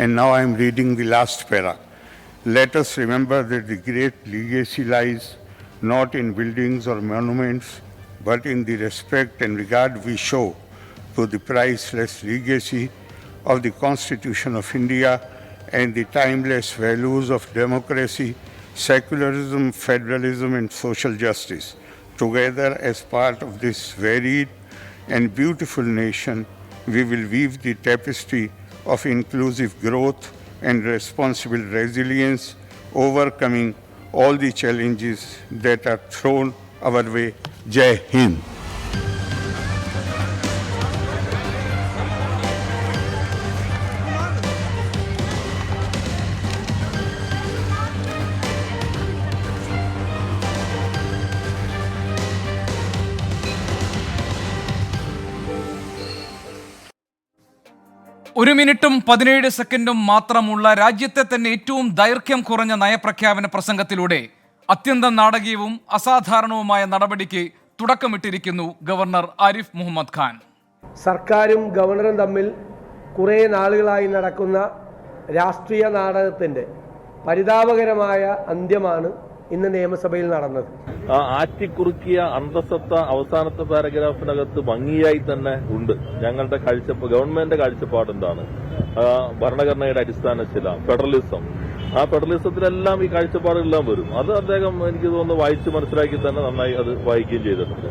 and now I am reading the last para. Let us remember that the great legacy lies not in buildings or monuments, but in the respect and regard we show to the priceless legacy of the Constitution of India and the timeless values of democracy, secularism, federalism, and social justice. Together, as part of this varied and beautiful nation, we will weave the tapestry of inclusive growth and responsible resilience, overcoming all the challenges that are thrown our way. Jai Hind. ഒരു മിനിറ്റും 17 സെക്കൻഡും മാത്രമുള്ള രാജ്യത്തെ തന്നെ ഏറ്റവും ദൈർഘ്യം കുറഞ്ഞ നയപ്രഖ്യാപന പ്രസംഗത്തിലൂടെ അത്യന്തം നാടകീയവും അസാധാരണവുമായ നടപടിക്ക് തുടക്കമിട്ടിരിക്കുന്നു ഗവർണർ ആരിഫ് മുഹമ്മദ് ഖാൻ. സർക്കാരും ഗവർണറും തമ്മിൽ കുറേ നാളുകളായി നടക്കുന്ന രാഷ്ട്രീയ നാടകത്തിൻ്റെ പരിതാപകരമായ അന്ത്യമാണ് ഇന്ന് നിയമസഭയിൽ നടന്നത്. ആറ്റിക്കുറുക്കിയ അന്തസത്ത അവസാനത്തെ പാരഗ്രാഫിനകത്ത് ഭംഗിയായി തന്നെ ഉണ്ട്. ഞങ്ങളുടെ ഗവൺമെന്റിന്റെ കാഴ്ചപ്പാട് എന്താണ്, ഭരണഘടനയുടെ അടിസ്ഥാനത്തില ഫെഡറലിസം, ആ ഫെഡറലിസത്തിലെല്ലാം ഈ കാഴ്ചപ്പാടുകളെല്ലാം വരും. അത് അദ്ദേഹം എനിക്ക് തോന്നുന്നു വായിച്ച് മനസ്സിലാക്കി തന്നെ നന്നായി അത് വായിക്കുകയും ചെയ്തിട്ടുണ്ട്.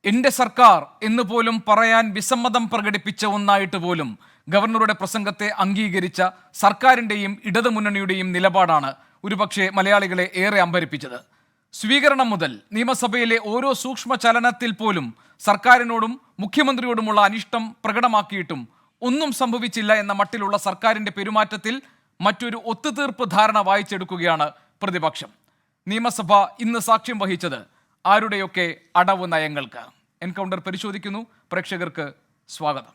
എന്റെ സർക്കാർ എന്ന് പോലും പറയാൻ വിസമ്മതം പ്രകടിപ്പിച്ച ഒന്നായിട്ട് പോലും ഗവർണറുടെ പ്രസംഗത്തെ അംഗീകരിച്ച സർക്കാരിന്റെയും ഇടതുമുന്നണിയുടെയും നിലപാടാണ് ഒരുപക്ഷെ മലയാളികളെ ഏറെ അമ്പരിപ്പിച്ചത്. സ്വീകരണം മുതൽ നിയമസഭയിലെ ഓരോ സൂക്ഷ്മ ചലനത്തിൽ പോലും സർക്കാരിനോടും മുഖ്യമന്ത്രിയോടുമുള്ള അനിഷ്ടം പ്രകടമാക്കിയിട്ടും ഒന്നും സംഭവിച്ചില്ല എന്ന മട്ടിലുള്ള സർക്കാരിന്റെ പെരുമാറ്റത്തിൽ മറ്റൊരു ഒത്തുതീർപ്പ് ധാരണ വായിച്ചെടുക്കുകയാണ് പ്രതിപക്ഷം. നിയമസഭ ഇന്ന് സാക്ഷ്യം വഹിച്ചത് ആരുടെയൊക്കെ അടവ് നയങ്ങൾക്ക്. എൻകൗണ്ടർ പരിശോധിക്കുന്നു. പ്രേക്ഷകർക്ക് സ്വാഗതം.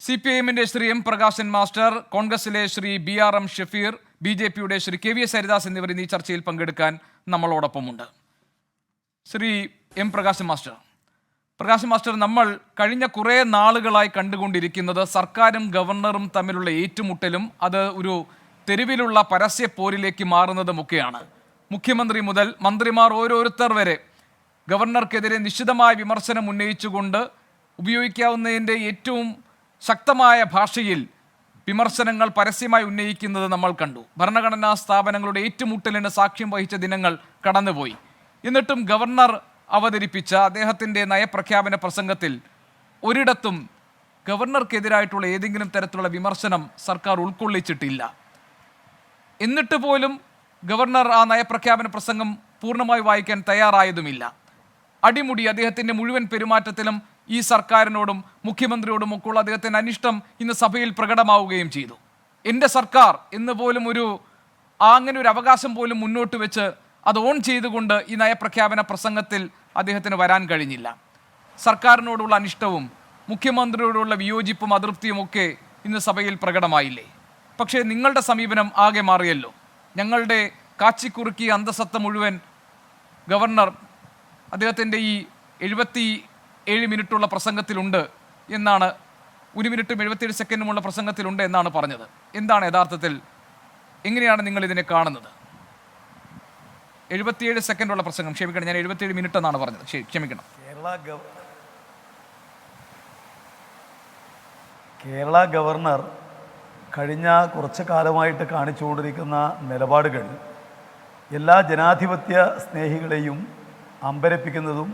CPIM-ന്റെ ശ്രീ എം പ്രകാശൻ മാസ്റ്റർ, കോൺഗ്രസിലെ ശ്രീ BRM ഷഫീർ, BJP-യുടെ ശ്രീ KVS ഹരിദാസ് എന്നിവർ ഇന്ന് ഈ ചർച്ചയിൽ പങ്കെടുക്കാൻ നമ്മളോടൊപ്പമുണ്ട്. ശ്രീ എം പ്രകാശൻ മാസ്റ്റർ, നമ്മൾ കഴിഞ്ഞ കുറേ നാളുകളായി കണ്ടുകൊണ്ടിരിക്കുന്നത് സർക്കാരും ഗവർണറും തമ്മിലുള്ള ഏറ്റുമുട്ടലും അത് ഒരു തെരുവിലുള്ള പരസ്യ പോരിലേക്ക് മാറുന്നതുമൊക്കെയാണ്. മുഖ്യമന്ത്രി മുതൽ മന്ത്രിമാർ ഓരോരുത്തർ വരെ ഗവർണർക്കെതിരെ നിശിതമായ വിമർശനം ഉന്നയിച്ചുകൊണ്ട് ഉപയോഗിക്കാവുന്നതിൻ്റെ ഏറ്റവും ശക്തമായ ഭാഷയിൽ വിമർശനങ്ങൾ പരസ്യമായി ഉന്നയിക്കുന്നത് നമ്മൾ കണ്ടു. ഭരണഘടനാ സ്ഥാപനങ്ങളുടെ ഏറ്റുമുട്ടലിന് സാക്ഷ്യം വഹിച്ച ദിനങ്ങൾ കടന്നുപോയി. എന്നിട്ടും ഗവർണർ അവതരിപ്പിച്ച അദ്ദേഹത്തിൻ്റെ നയപ്രഖ്യാപന പ്രസംഗത്തിൽ ഒരിടത്തും ഗവർണർക്കെതിരായിട്ടുള്ള ഏതെങ്കിലും തരത്തിലുള്ള വിമർശനം സർക്കാർ ഉൾക്കൊള്ളിച്ചിട്ടില്ല. എന്നിട്ട് പോലും ഗവർണർ ആ നയപ്രഖ്യാപന പ്രസംഗം പൂർണ്ണമായി വായിക്കാൻ തയ്യാറായതുമില്ല. അടിമുടി അദ്ദേഹത്തിൻ്റെ മുഴുവൻ പെരുമാറ്റത്തിലും ഈ സർക്കാരിനോടും മുഖ്യമന്ത്രിയോടും ഒക്കെയുള്ള അദ്ദേഹത്തിൻ്റെ അനിഷ്ടം ഇന്ന് സഭയിൽ പ്രകടമാവുകയും ചെയ്തു. എൻ്റെ സർക്കാർ എന്ന് പോലും അങ്ങനെ ഒരു അവകാശം പോലും മുന്നോട്ട് വെച്ച് അത് ഓൺ ചെയ്തുകൊണ്ട് ഈ നയപ്രഖ്യാപന പ്രസംഗത്തിൽ അദ്ദേഹത്തിന് വരാൻ കഴിഞ്ഞില്ല. സർക്കാരിനോടുള്ള അനിഷ്ടവും മുഖ്യമന്ത്രിയോടുള്ള വിയോജിപ്പും അതൃപ്തിയും ഒക്കെ ഇന്ന് സഭയിൽ പ്രകടമായില്ലേ? പക്ഷേ നിങ്ങളുടെ സമീപനം ആകെ മാറിയല്ലോ. ഞങ്ങളുടെ കാച്ചിക്കുറുക്കിയ അന്തസത്ത മുഴുവൻ ഗവർണർ അദ്ദേഹത്തിൻ്റെ ഈ 77 മിനിറ്റുള്ള പ്രസംഗത്തിലുണ്ട് എന്നാണ്, 1 മിനിറ്റും 77 സെക്കൻഡുമുള്ള പ്രസംഗത്തിലുണ്ട് എന്നാണ് പറഞ്ഞത്. എന്താണ് യഥാർത്ഥത്തിൽ, എങ്ങനെയാണ് നിങ്ങൾ ഇതിനെ കാണുന്നത്? 77 സെക്കൻഡുള്ള പ്രസംഗം, ക്ഷമിക്കണം, ഞാൻ 77 മിനിറ്റ് എന്നാണ് പറഞ്ഞത്, ക്ഷമിക്കണം. കേരള ഗവർണർ കഴിഞ്ഞ കുറച്ച് കാലമായിട്ട് കാണിച്ചുകൊണ്ടിരിക്കുന്ന നിലപാടുകൾ എല്ലാ ജനാധിപത്യ സ്നേഹികളെയും അമ്പരപ്പിക്കുന്നതും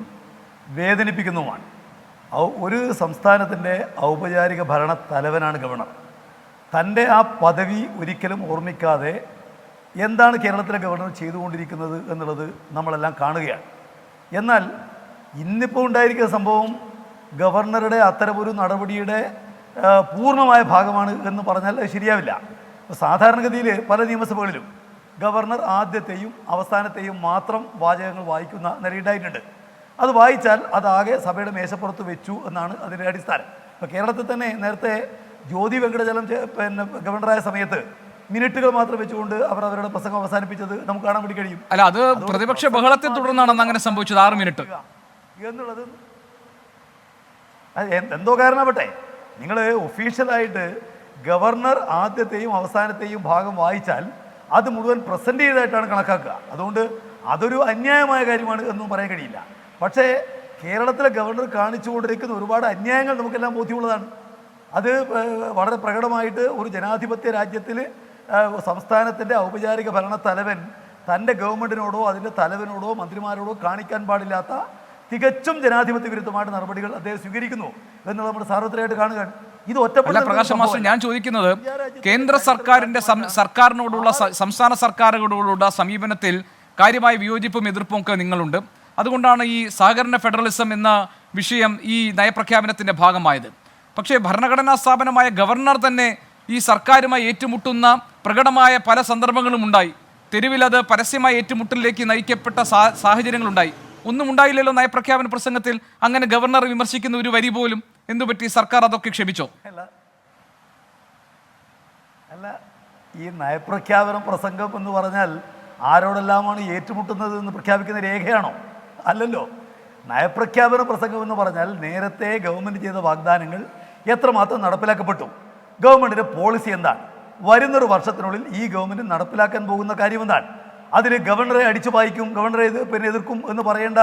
വേദനിപ്പിക്കുന്നതുമാണ്. ഒരു സംസ്ഥാനത്തിൻ്റെ ഔപചാരിക ഭരണ തലവനാണ് ഗവർണർ. തൻ്റെ ആ പദവി ഒരിക്കലും ഓർമ്മിക്കാതെ എന്താണ് കേരളത്തിലെ ഗവർണർ ചെയ്തുകൊണ്ടിരിക്കുന്നത് എന്നുള്ളത് നമ്മളെല്ലാം കാണുകയാണ്. എന്നാൽ ഇന്നിപ്പോൾ ഉണ്ടായിരിക്കുന്ന സംഭവം ഗവർണറുടെ അത്തരമൊരു നടപടിയുടെ പൂർണ്ണമായ ഭാഗമാണ് എന്ന് പറഞ്ഞാൽ അത് ശരിയാവില്ല. സാധാരണഗതിയിൽ പല നിയമസഭകളിലും ഗവർണർ ആദ്യത്തെയും അവസാനത്തെയും മാത്രം വാചകങ്ങൾ വായിക്കുന്ന നിലയുണ്ടായിട്ടുണ്ട്. അത് വായിച്ചാൽ അതാകെ സഭയുടെ മേശപ്പുറത്ത് വെച്ചു എന്നാണ് അതിൻ്റെ അടിസ്ഥാനം. ഇപ്പോൾ കേരളത്തിൽ തന്നെ നേരത്തെ ജ്യോതി വെങ്കടചലം ഗവർണറായ സമയത്ത് മിനിറ്റുകൾ മാത്രം വെച്ചുകൊണ്ട് അവർ അവരുടെ പ്രസംഗം അവസാനിപ്പിച്ചത് നമുക്ക് കാണാൻ വേണ്ടി കഴിയും. അല്ല, അത് പ്രതിപക്ഷ ബഹളത്തെ തുടർന്നാണ് അങ്ങനെ സംഭവിച്ചത്. 6 മിനിറ്റ് എന്നുള്ളത് എന്തോ കാരണമാവട്ടെ, നിങ്ങൾ ഒഫീഷ്യലായിട്ട് ഗവർണർ ആദ്യത്തെയും അവസാനത്തെയും ഭാഗം വായിച്ചാൽ അത് മുഴുവൻ പ്രസന്റ് ചെയ്തതായിട്ടാണ് കണക്കാക്കുക. അതുകൊണ്ട് അതൊരു അന്യായമായ കാര്യമാണ് എന്നും പറയാൻ കഴിയില്ല. പക്ഷേ കേരളത്തിലെ ഗവർണർ കാണിച്ചുകൊണ്ടിരിക്കുന്ന ഒരുപാട് അന്യായങ്ങൾ നമുക്കെല്ലാം ബോധ്യമുള്ളതാണ്. അത് വളരെ പ്രകടമായിട്ട് ഒരു ജനാധിപത്യ രാജ്യത്തിൽ സംസ്ഥാനത്തിൻ്റെ ഔപചാരിക ഭരണ തലവൻ തൻ്റെ ഗവൺമെൻറ്റിനോടോ അതിൻ്റെ തലവനോടോ മന്ത്രിമാരോടോ കാണിക്കാൻ പാടില്ലാത്ത തികച്ചും ജനാധിപത്യ വിരുദ്ധമായിട്ട് നടപടികൾ അദ്ദേഹം സ്വീകരിക്കുന്നു എന്നുള്ളത് നമ്മൾ സാർവത്രികമായിട്ട് കാണുകയാണ്. ഇത് ഒറ്റപ്പെട്ട പ്രകാശ് മാസ്റ്റർ, ഞാൻ ചോദിക്കുന്നത് കേന്ദ്ര സർക്കാരിന്റെ സർക്കാരിനോടുള്ള സംസ്ഥാന സർക്കാരുകളോടുള്ള സമീപനത്തിൽ കാര്യമായ വിയോജിപ്പും എതിർപ്പും ഒക്കെ നിങ്ങളുണ്ട്. അതുകൊണ്ടാണ് ഈ സഹകരണ ഫെഡറലിസം എന്ന വിഷയം ഈ നയപ്രഖ്യാപനത്തിന്റെ ഭാഗമായത്. പക്ഷേ ഭരണഘടനാ സ്ഥാപനമായ ഗവർണർ തന്നെ ഈ സർക്കാരുമായി ഏറ്റുമുട്ടുന്ന പ്രകടമായ പല സന്ദർഭങ്ങളും ഉണ്ടായി. തെരുവിൽ അത് പരസ്യമായ ഏറ്റുമുട്ടലിലേക്ക് നയിക്കപ്പെട്ട സാഹചര്യങ്ങളുണ്ടായി. ഒന്നും ഉണ്ടായില്ലല്ലോ നയപ്രഖ്യാപന പ്രസംഗത്തിൽ. അങ്ങനെ ഗവർണർ വിമർശിക്കുന്ന ഒരു വരി പോലും. എന്തുപറ്റി? സർക്കാർ അതൊക്കെ ക്ഷമിച്ചോ? അല്ല, ഈ നയപ്രഖ്യാപന പ്രസംഗം എന്ന് പറഞ്ഞാൽ ആരോടെല്ലാമാണ് ഏറ്റുമുട്ടുന്നത് എന്ന് പ്രഖ്യാപിക്കുന്ന രേഖയാണോ? അല്ലല്ലോ. നയപ്രഖ്യാപന പ്രസംഗം എന്ന് പറഞ്ഞാൽ നേരത്തെ ഗവൺമെൻറ് ചെയ്ത വാഗ്ദാനങ്ങൾ എത്രമാത്രം നടപ്പിലാക്കപ്പെട്ടു, ഗവൺമെൻറ്റിൻ്റെ പോളിസി എന്താണ്, വരുന്നൊരു വർഷത്തിനുള്ളിൽ ഈ ഗവൺമെൻറ് നടപ്പിലാക്കാൻ പോകുന്ന കാര്യം എന്താണ്, അതിൽ ഗവർണറെ അടിച്ചു വായിക്കും, ഗവർണറെ എതിർക്കും എന്ന് പറയേണ്ട.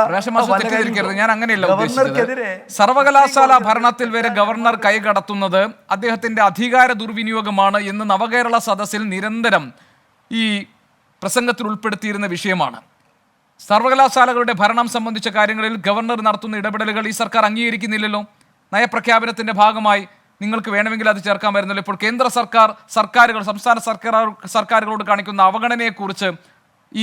ഞാൻ അങ്ങനെയല്ല ഉദ്ദേശിച്ചത്. സർവകലാശാല ഭരണത്തിൽ വരെ ഗവർണർ കൈകടത്തുന്നത് അദ്ദേഹത്തിന്റെ അധികാര ദുർവിനിയോഗമാണ് എന്ന് നവകേരള സദസ്സിൽ നിരന്തരം ഈ പ്രസംഗത്തിൽ ഉൾപ്പെടുത്തിയിരുന്ന വിഷയമാണ്. സർവകലാശാലകളുടെ ഭരണം സംബന്ധിച്ച കാര്യങ്ങളിൽ ഗവർണർ നടത്തുന്ന ഇടപെടലുകൾ ഈ സർക്കാർ അംഗീകരിക്കുന്നില്ലല്ലോ. നയപ്രഖ്യാപനത്തിന്റെ ഭാഗമായി നിങ്ങൾക്ക് വേണമെങ്കിൽ അത് ചേർക്കാമായിരുന്നല്ലോ. ഇപ്പോൾ കേന്ദ്ര സർക്കാരുകൾ സംസ്ഥാന സർക്കാരുകളോട് കാണിക്കുന്ന അവഗണനയെക്കുറിച്ച്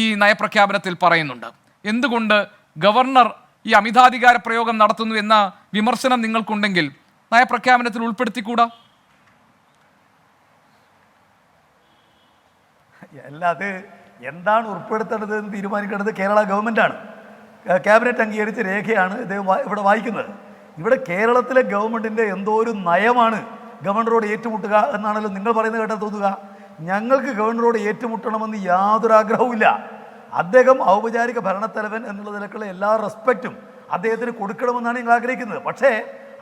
ഈ നയപ്രഖ്യാപനത്തിൽ പറയുന്നുണ്ട്. എന്തുകൊണ്ട് ഗവർണർ ഈ അമിതാധികാര പ്രയോഗം നടത്തുന്നു എന്ന വിമർശനം നിങ്ങൾക്കുണ്ടെങ്കിൽ നയപ്രഖ്യാപനത്തിൽ ഉൾപ്പെടുത്തിക്കൂടാ? അല്ലാതെ എന്താണ് ഉൾപ്പെടുത്തേണ്ടത് എന്ന് തീരുമാനിക്കേണ്ടത് കേരള ഗവൺമെൻറ്റാണ്. ക്യാബിനറ്റ് അംഗീകരിച്ച രേഖയാണ് ഇദ്ദേഹം ഇവിടെ വായിക്കുന്നത്. ഇവിടെ കേരളത്തിലെ ഗവൺമെൻറ്റിൻ്റെ എന്തോ ഒരു നയമാണ് ഗവർണറോട് ഏറ്റുമുട്ടുക എന്നാണല്ലോ നിങ്ങൾ പറയുന്നത് കേട്ടാൽ തോന്നുക. ഞങ്ങൾക്ക് ഗവർണറോട് ഏറ്റുമുട്ടണമെന്ന് യാതൊരു ആഗ്രഹവുമില്ല. അദ്ദേഹം ഔപചാരിക ഭരണത്തലവൻ എന്നുള്ള നിലക്കുള്ള എല്ലാ റെസ്പെക്റ്റും അദ്ദേഹത്തിന് കൊടുക്കണമെന്നാണ് ഞങ്ങൾ ആഗ്രഹിക്കുന്നത്. പക്ഷേ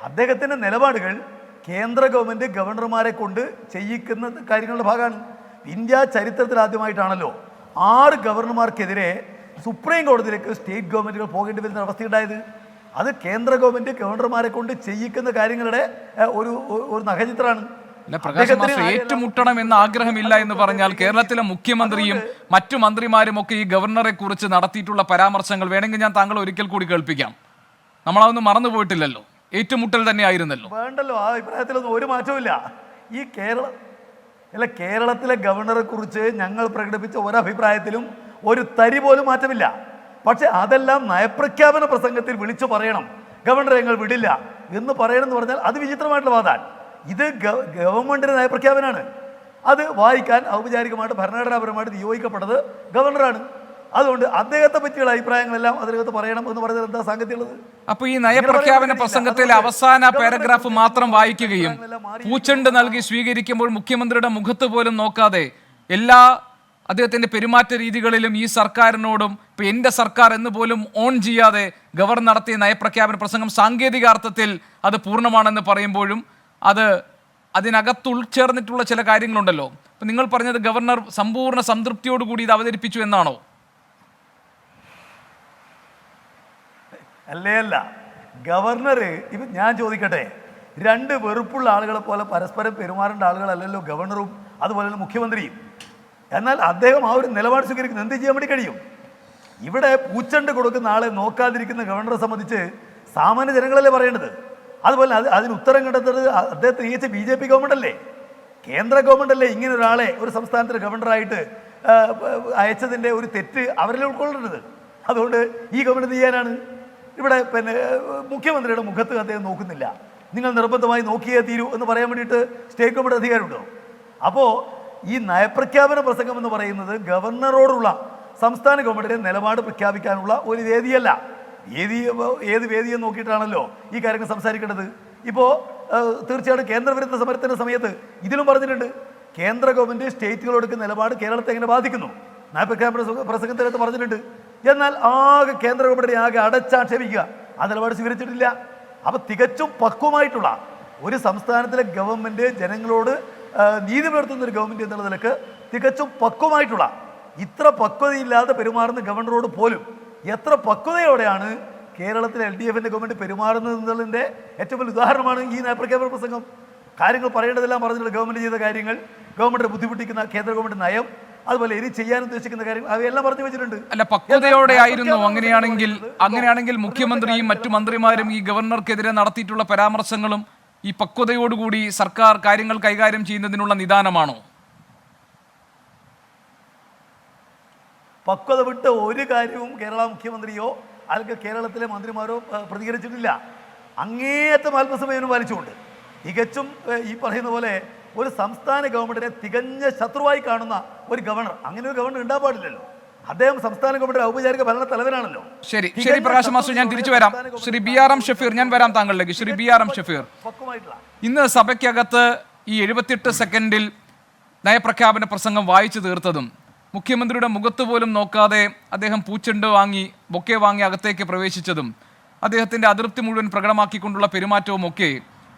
അദ്ദേഹത്തിൻ്റെ നിലപാടുകൾ കേന്ദ്ര ഗവൺമെൻറ് ഗവർണർമാരെ കൊണ്ട് ചെയ്യിക്കുന്ന കാര്യങ്ങളുടെ ഭാഗമാണ്. ഇന്ത്യ ചരിത്രത്തിൽ ആദ്യമായിട്ടാണല്ലോ 6 ഗവർണർമാർക്കെതിരെ സുപ്രീം കോടതിയിലേക്ക് സ്റ്റേറ്റ് ഗവൺമെൻറ്റുകൾ പോകേണ്ടി വരുന്ന അവസ്ഥയുണ്ടായത്. അത് കേന്ദ്ര ഗവൺമെൻറ് ഗവർണർമാരെ കൊണ്ട് ചെയ്യിക്കുന്ന കാര്യങ്ങളുടെ ഒരു നഖചിത്രമാണ്. ഏറ്റുമുട്ടണം എന്ന ആഗ്രഹമില്ല എന്ന് പറഞ്ഞാൽ കേരളത്തിലെ മുഖ്യമന്ത്രിയും മറ്റു മന്ത്രിമാരും ഒക്കെ ഈ ഗവർണറെ കുറിച്ച് നടത്തിയിട്ടുള്ള പരാമർശങ്ങൾ വേണമെങ്കിൽ ഞാൻ താങ്കൾ ഒരിക്കൽ കൂടി കേൾപ്പിക്കാം. നമ്മളതൊന്നും മറന്നുപോയിട്ടില്ലല്ലോ. ഏറ്റുമുട്ടൽ തന്നെ ആയിരുന്നല്ലോ. വേണ്ടല്ലോ, ആ അഭിപ്രായത്തിലൊന്നും ഒരു മാറ്റവുമില്ല. ഈ കേരളത്തിലെ ഗവർണറെ കുറിച്ച് ഞങ്ങൾ പ്രകടിപ്പിച്ച ഒരഭിപ്രായത്തിലും ഒരു തരി പോലും മാറ്റമില്ല. പക്ഷെ അതെല്ലാം നയപ്രഖ്യാപന പ്രസംഗത്തിൽ വിളിച്ചു പറയണം, ഗവർണറെ ഞങ്ങൾ വിടില്ല എന്ന് പറയണമെന്ന് പറഞ്ഞാൽ അത് വിചിത്രമായിട്ടുള്ള വാദമാണ്. ഇത് ഗവൺമെൻറ്റിൻ്റെ നയപ്രഖ്യാപനമാണ്. അത് വായിക്കാൻ ഔപചാരികമായിട്ട് ഭരണഘടനാപരമായിട്ട് നിയോഗിക്കപ്പെട്ടത് ഗവർണറാണ്. അതുകൊണ്ട് അദ്ദേഹത്തെ പറ്റിയുള്ള അഭിപ്രായങ്ങളെല്ലാം അതിനകത്ത് പറയണം എന്ന് പറഞ്ഞാൽ എന്താ സാങ്കത്യമുള്ളത്? അപ്പൊ ഈ നയപ്രഖ്യാപന പ്രസംഗത്തിലെ അവസാന പാരഗ്രാഫ് മാത്രം വായിക്കുകയും പൂച്ചെണ്ട് നൽകി സ്വീകരിക്കുമ്പോൾ മുഖ്യമന്ത്രിയുടെ മുഖത്ത് പോലും നോക്കാതെ എല്ലാ അദ്ദേഹത്തിന്റെ പെരുമാറ്റ രീതികളിലും ഈ സർക്കാരിനോടും ഇപ്പൊ എന്റെ സർക്കാർ എന്ന് പോലും ഓൺ ചെയ്യാതെ ഗവർണർ നടത്തിയ നയപ്രഖ്യാപന പ്രസംഗം സാങ്കേതികാർത്ഥത്തിൽ അത് പൂർണ്ണമാണെന്ന് പറയുമ്പോഴും അതിനകത്ത് ഉൾച്ചേർന്നിട്ടുള്ള ചില കാര്യങ്ങളുണ്ടല്ലോ. അപ്പൊ നിങ്ങൾ പറഞ്ഞത് ഗവർണർ സമ്പൂർണ്ണ സംതൃപ്തിയോടുകൂടി ഇത് അവതരിപ്പിച്ചു എന്നാണോ? അല്ല, ഗവർണർ ഇപ്പം ഞാൻ ചോദിക്കട്ടെ, 2 വെറുപ്പുള്ള ആളുകളെ പോലെ പരസ്പരം പെരുമാറേണ്ട ആളുകളല്ലല്ലോ ഗവർണറും അതുപോലെ തന്നെ മുഖ്യമന്ത്രിയും. എന്നാൽ അദ്ദേഹം ആ ഒരു നിലപാട് സ്വീകരിക്കുന്നത് എന്ത് ചെയ്യാൻ വേണ്ടി കഴിയും? ഇവിടെ പൂച്ചണ്ട് കൊടുക്കുന്ന ആളെ നോക്കാതിരിക്കുന്ന ഗവർണറെ സംബന്ധിച്ച് സാമാന്യ ജനങ്ങളല്ലേ പറയേണ്ടത്. അതുപോലെ അതിന് ഉത്തരം കണ്ടെത്തുന്നത് അദ്ദേഹത്തെ നിയമിച്ച BJP ഗവൺമെൻറ് അല്ലേ, കേന്ദ്ര ഗവൺമെൻറ് അല്ലേ ഇങ്ങനെ ഒരാളെ ഒരു സംസ്ഥാനത്തിന് ഗവർണറായിട്ട് അയച്ചതിൻ്റെ ഒരു തെറ്റ് അവരല്ലേ ഉൾക്കൊള്ളേണ്ടത്. അതുകൊണ്ട് ഈ ഗവൺമെൻറ് ചെയ്യാനാണ് ഇവിടെ മുഖ്യമന്ത്രിയുടെ മുഖത്ത് അദ്ദേഹം നോക്കുന്നില്ല. നിങ്ങൾ നിർബന്ധമായി നോക്കിയേ തീരൂ എന്ന് പറയാൻ വേണ്ടിയിട്ട് സ്റ്റേറ്റ് ഗവൺമെൻറ് അധികാരമുണ്ടോ? അപ്പോൾ ഈ നയപ്രഖ്യാപന പ്രസംഗം എന്ന് പറയുന്നത് ഗവർണറോടുള്ള സംസ്ഥാന ഗവൺമെൻറ്റിൻ്റെ നിലപാട് പ്രഖ്യാപിക്കാനുള്ള ഒരു വേദിയല്ല. ഏത് വേദിയെ നോക്കിയിട്ടാണല്ലോ ഈ കാര്യങ്ങൾ സംസാരിക്കേണ്ടത്. ഇപ്പോൾ തീർച്ചയായിട്ടും കേന്ദ്രവിരുദ്ധ സമരത്തിൻ്റെ സമയത്ത് ഇതിലും പറഞ്ഞിട്ടുണ്ട്, കേന്ദ്ര ഗവൺമെൻറ് സ്റ്റേറ്റുകളെടുക്കുന്ന നിലപാട് കേരളത്തെ എങ്ങനെ ബാധിക്കുന്നു. നയപ്രഖ്യാപന പ്രസംഗത്തിനകത്ത് പറഞ്ഞിട്ടുണ്ട്. എന്നാൽ ആകെ കേന്ദ്ര ഗവൺമെൻറ്റിനെ ആകെ അടച്ചാക്ഷേപിക്കുക, ആ നിലപാട് സ്വീകരിച്ചിട്ടില്ല. അപ്പോൾ തികച്ചും പക്വമായിട്ടുള്ള ഒരു സംസ്ഥാനത്തിലെ ഗവൺമെൻറ്, ജനങ്ങളോട് നീതി പുലർത്തുന്ന ഒരു ഗവൺമെൻറ് എന്നുള്ള നിലക്ക് തികച്ചും പക്വമായിട്ടുള്ള, ഇത്ര പക്വതയില്ലാതെ പെരുമാറുന്ന ഗവർണറോട് പോലും എത്ര പക്വതയോടെയാണ് കേരളത്തിലെ LDFൻ്റെ ഗവൺമെൻറ് പെരുമാറുന്നത് എന്നുള്ളതിൻ്റെ ഏറ്റവും വലിയ ഉദാഹരണമാണ് ഈ നയപ്രഖ്യാപന പ്രസംഗം. കാര്യങ്ങൾ പറയേണ്ടതെല്ലാം പറഞ്ഞിട്ടുള്ള ഗവൺമെൻറ് ചെയ്ത കാര്യങ്ങൾ, ഗവൺമെൻറ് ബുദ്ധിമുട്ടിക്കുന്ന കേന്ദ്ര ഗവൺമെൻറ് നയം, അതുപോലെ ഇനി ചെയ്യാൻ ഉദ്ദേശിക്കുന്ന കാര്യങ്ങൾ അവയെല്ലാം പറഞ്ഞു വെച്ചിട്ടുണ്ട്. അല്ല, പക്വതയോടെ ആയിരുന്നു. അങ്ങനെയാണെങ്കിൽ മുഖ്യമന്ത്രിയും മറ്റു മന്ത്രിമാരും ഈ ഗവർണർക്കെതിരെ നടത്തിയിട്ടുള്ള പരാമർശങ്ങളും ഈ പക്വതയോടുകൂടി സർക്കാർ കാര്യങ്ങൾ കൈകാര്യം ചെയ്യുന്നതിനുള്ള നിദാനമാണോ? പക്വത വിട്ട് ഒരു കാര്യവും കേരള മുഖ്യമന്ത്രിയോ അല്ലെങ്കിൽ കേരളത്തിലെ മന്ത്രിമാരോ പ്രതികരിച്ചിട്ടില്ല. അങ്ങേയറ്റം ആത്മസമയം പാലിച്ചുകൊണ്ട് തികച്ചും ഈ പറയുന്ന പോലെ ഒരു സംസ്ഥാന ഗവൺമെന്റിനെ തികഞ്ഞ ശത്രുവായി കാണുന്ന ഒരു ഗവർണർ, അങ്ങനെ ഒരു ഗവർണർ ഉണ്ടാകാൻ പാടില്ലല്ലോ. അദ്ദേഹം സംസ്ഥാന ഗവൺമെന്റ് ഔപചാരിക ഭരണ തലവനാണല്ലോ. ശരി പ്രകാശ് മാസ്റ്റർ, ഞാൻ തിരിച്ചു വരാം. ശ്രീ BRM ഷഫീർ, ഞാൻ വരാം താങ്കളിലേക്ക്. ശ്രീ BRM ഷഫീർ, ഇന്ന് സഭയ്ക്കകത്ത് ഈ 78 സെക്കൻഡിൽ നയപ്രഖ്യാപന പ്രസംഗം വായിച്ചു തീർത്തതും മുഖ്യമന്ത്രിയുടെ മുഖത്ത് പോലും നോക്കാതെ അദ്ദേഹം പൂച്ചെണ്ട് വാങ്ങി, ബൊക്കെ വാങ്ങി അകത്തേക്ക് പ്രവേശിച്ചതും അദ്ദേഹത്തിൻ്റെ അതൃപ്തി മുഴുവൻ പ്രകടമാക്കിക്കൊണ്ടുള്ള പെരുമാറ്റവും ഒക്കെ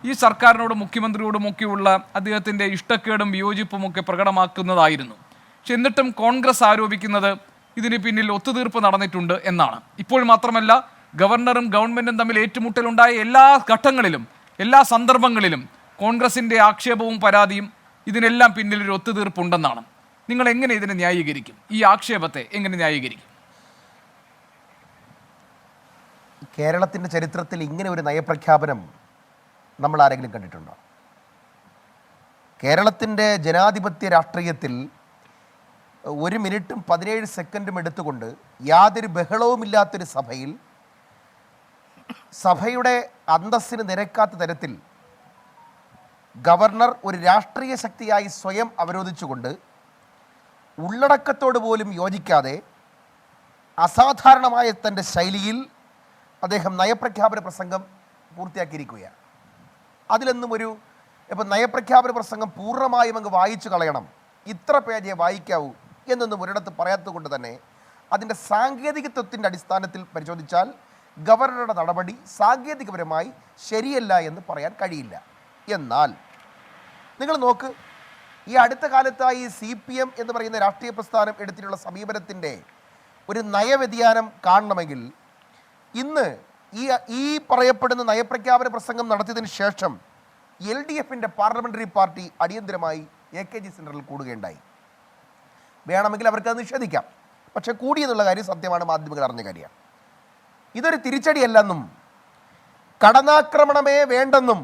ഈ സർക്കാരിനോടും മുഖ്യമന്ത്രിയോടുമൊക്കെയുള്ള അദ്ദേഹത്തിൻ്റെ ഇഷ്ടക്കേടും വിയോജിപ്പും ഒക്കെ പ്രകടമാക്കുന്നതായിരുന്നു. പക്ഷെ എന്നിട്ടും കോൺഗ്രസ് ആരോപിക്കുന്നത് ഇതിന് പിന്നിൽ ഒത്തുതീർപ്പ് നടന്നിട്ടുണ്ട് എന്നാണ്. ഇപ്പോൾ മാത്രമല്ല, ഗവർണറും ഗവൺമെൻറ്റും തമ്മിൽ ഏറ്റുമുട്ടലുണ്ടായ എല്ലാ ഘട്ടങ്ങളിലും, എല്ലാ സന്ദർഭങ്ങളിലും കോൺഗ്രസിൻ്റെ ആക്ഷേപവും പരാതിയും ഇതിനെല്ലാം പിന്നിൽ ഒരു ഒത്തുതീർപ്പുണ്ടെന്നാണ്. നിങ്ങൾ എങ്ങനെ ഇതിനെ ന്യായീകരിക്കും? ഈ ആക്ഷേപത്തെ എങ്ങനെ ന്യായീകരിക്കും? കേരളത്തിൻ്റെ ചരിത്രത്തിൽ ഇങ്ങനെ ഒരു നയപ്രഖ്യാപനം നമ്മൾ ആരെങ്കിലും കണ്ടിട്ടുണ്ടോ? കേരളത്തിൻ്റെ ജനാധിപത്യ രാഷ്ട്രീയത്തിൽ 1 മിനിറ്റും 17 സെക്കൻഡും എടുത്തുകൊണ്ട് യാതൊരു ബഹളവുമില്ലാത്തൊരു സഭയിൽ, സഭയുടെ അന്തസ്സിന് നിരക്കാത്ത തരത്തിൽ ഗവർണർ ഒരു രാഷ്ട്രീയ ശക്തിയായി സ്വയം അവരോധിച്ചുകൊണ്ട് ഉള്ളടക്കത്തോട് പോലും യോജിക്കാതെ അസാധാരണമായ തൻ്റെ ശൈലിയിൽ അദ്ദേഹം നയപ്രഖ്യാപന പ്രസംഗം പൂർത്തിയാക്കിയിരിക്കുകയാണ്. അതിലൊന്നും ഇപ്പം നയപ്രഖ്യാപന പ്രസംഗം പൂർണ്ണമായും അങ്ങ് വായിച്ചു കളയണം, ഇത്ര പേജേ വായിക്കാവൂ എന്നൊന്നും ഒരിടത്ത് പറയാത്തത് കൊണ്ട് തന്നെ അതിൻ്റെ സാങ്കേതികത്വത്തിൻ്റെ അടിസ്ഥാനത്തിൽ പരിശോധിച്ചാൽ ഗവർണറുടെ നടപടി സാങ്കേതികപരമായി ശരിയല്ല എന്ന് പറയാൻ കഴിയില്ല. എന്നാൽ നിങ്ങൾ നോക്ക്, ഈ അടുത്ത കാലത്തായി CPM എന്ന് പറയുന്ന രാഷ്ട്രീയ പ്രസ്ഥാനം എടുത്തിട്ടുള്ള സമീപനത്തിൻ്റെ ഒരു നയവ്യതിയാനം കാണണമെങ്കിൽ ഇന്ന് ഈ പറയപ്പെടുന്ന നയപ്രഖ്യാപന പ്രസംഗം നടത്തിയതിന് ശേഷം LDFൻ്റെ പാർലമെൻ്ററി പാർട്ടി അടിയന്തരമായി AKG സെൻറ്ററിൽ കൂടുകയുണ്ടായി. വേണമെങ്കിൽ അവർക്കത് നിഷേധിക്കാം, പക്ഷേ കൂടിയെന്നുള്ള കാര്യം സത്യമാണ്, മാധ്യമങ്ങൾ അറിഞ്ഞ കാര്യമാണ്. ഇതൊരു തിരിച്ചടിയല്ലെന്നും കടന്നാക്രമണമേ വേണ്ടെന്നും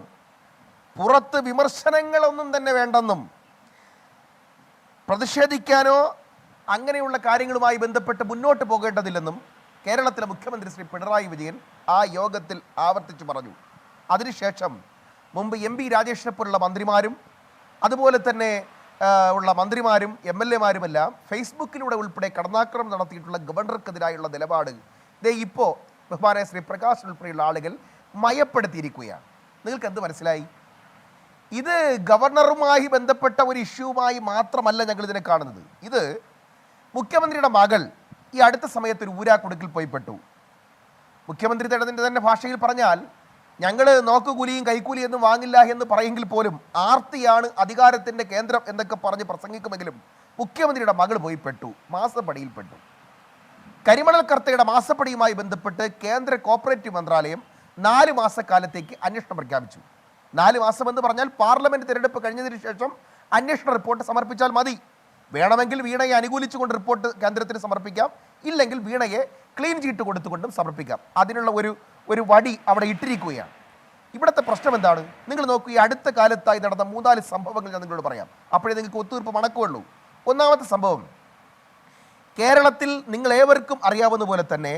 പുറത്ത് വിമർശനങ്ങളൊന്നും തന്നെ വേണ്ടെന്നും പ്രതിഷേധിക്കാനോ അങ്ങനെയുള്ള കാര്യങ്ങളുമായി ബന്ധപ്പെട്ട് മുന്നോട്ട് പോകേണ്ടതില്ലെന്നും കേരളത്തിലെ മുഖ്യമന്ത്രി ശ്രീ പിണറായി വിജയൻ ആ യോഗത്തിൽ ആവർത്തിച്ചു പറഞ്ഞു. അതിനുശേഷം മുമ്പ് MP രാജേഷിനെ പോലുള്ള മന്ത്രിമാരും അതുപോലെ തന്നെ ഉള്ള മന്ത്രിമാരും MLA-മാരുമെല്ലാം ഫേസ്ബുക്കിലൂടെ ഉൾപ്പെടെ കടന്നാക്രമണം നടത്തിയിട്ടുള്ള ഗവർണർക്കെതിരായുള്ള നിലപാട് ഇപ്പോൾ ബഹുമാനായ ശ്രീ പ്രകാശ് ഉൾപ്പെടെയുള്ള ആളുകൾ മയപ്പെടുത്തിയിരിക്കുകയാണ്. നിങ്ങൾക്ക് എന്ത് മനസ്സിലായി? ഇത് ഗവർണറുമായി ബന്ധപ്പെട്ട ഒരു ഇഷ്യൂവുമായി മാത്രമല്ല ഞങ്ങൾ ഇതിനെ കാണുന്നത്. ഇത് മുഖ്യമന്ത്രിയുടെ മകൾ ഈ അടുത്ത സമയത്ത് ഒരു ഊരാക്കുടുക്കിൽ പോയി പെട്ടു. മുഖ്യമന്ത്രി തന്നെ ഭാഷയിൽ പറഞ്ഞാൽ ഞങ്ങൾ നോക്കുകൂലിയും കൈക്കൂലിയൊന്നും വാങ്ങില്ല എന്ന് പറയെങ്കിൽ പോലും ആർത്തിയാണ് അധികാരത്തിൻ്റെ കേന്ദ്രം എന്നൊക്കെ പറഞ്ഞ് പ്രസംഗിക്കുമെങ്കിലും മുഖ്യമന്ത്രിയുടെ മകൾ പോയി പെട്ടു, മാസപ്പടിയിൽ പെട്ടു. കരിമണൽ കർത്തയുടെ മാസപ്പടിയുമായി ബന്ധപ്പെട്ട് കേന്ദ്ര കോർപ്പറേറ്റീവ് മന്ത്രാലയം 4 മാസക്കാലത്തേക്ക് അന്വേഷണം പ്രഖ്യാപിച്ചു. 4 മാസമെന്ന് പറഞ്ഞാൽ പാർലമെൻറ്റ് തിരഞ്ഞെടുപ്പ് കഴിഞ്ഞതിന് ശേഷം അന്വേഷണ റിപ്പോർട്ട് സമർപ്പിച്ചാൽ മതി. വേണമെങ്കിൽ വീണയെ അനുകൂലിച്ചുകൊണ്ട് റിപ്പോർട്ട് കേന്ദ്രത്തിന് സമർപ്പിക്കാം, ഇല്ലെങ്കിൽ വീണയെ ക്ലീൻ ചീട്ട് കൊടുത്തുകൊണ്ടും സമർപ്പിക്കാം. അതിനുള്ള ഒരു വടി അവിടെ ഇട്ടിരിക്കുകയാണ്. ഇവിടുത്തെ പ്രശ്നം എന്താണ്? നിങ്ങൾ നോക്കൂ, ഈ അടുത്ത കാലത്തായി നടന്ന 3-4 സംഭവങ്ങൾ ഞാൻ നിങ്ങളോട് പറയാം, അപ്പോഴേ നിങ്ങൾക്ക് ഒത്തുതീർപ്പ് മണക്കുള്ളൂ. ഒന്നാമത്തെ സംഭവം, കേരളത്തിൽ നിങ്ങളേവർക്കും അറിയാവുന്ന പോലെ തന്നെ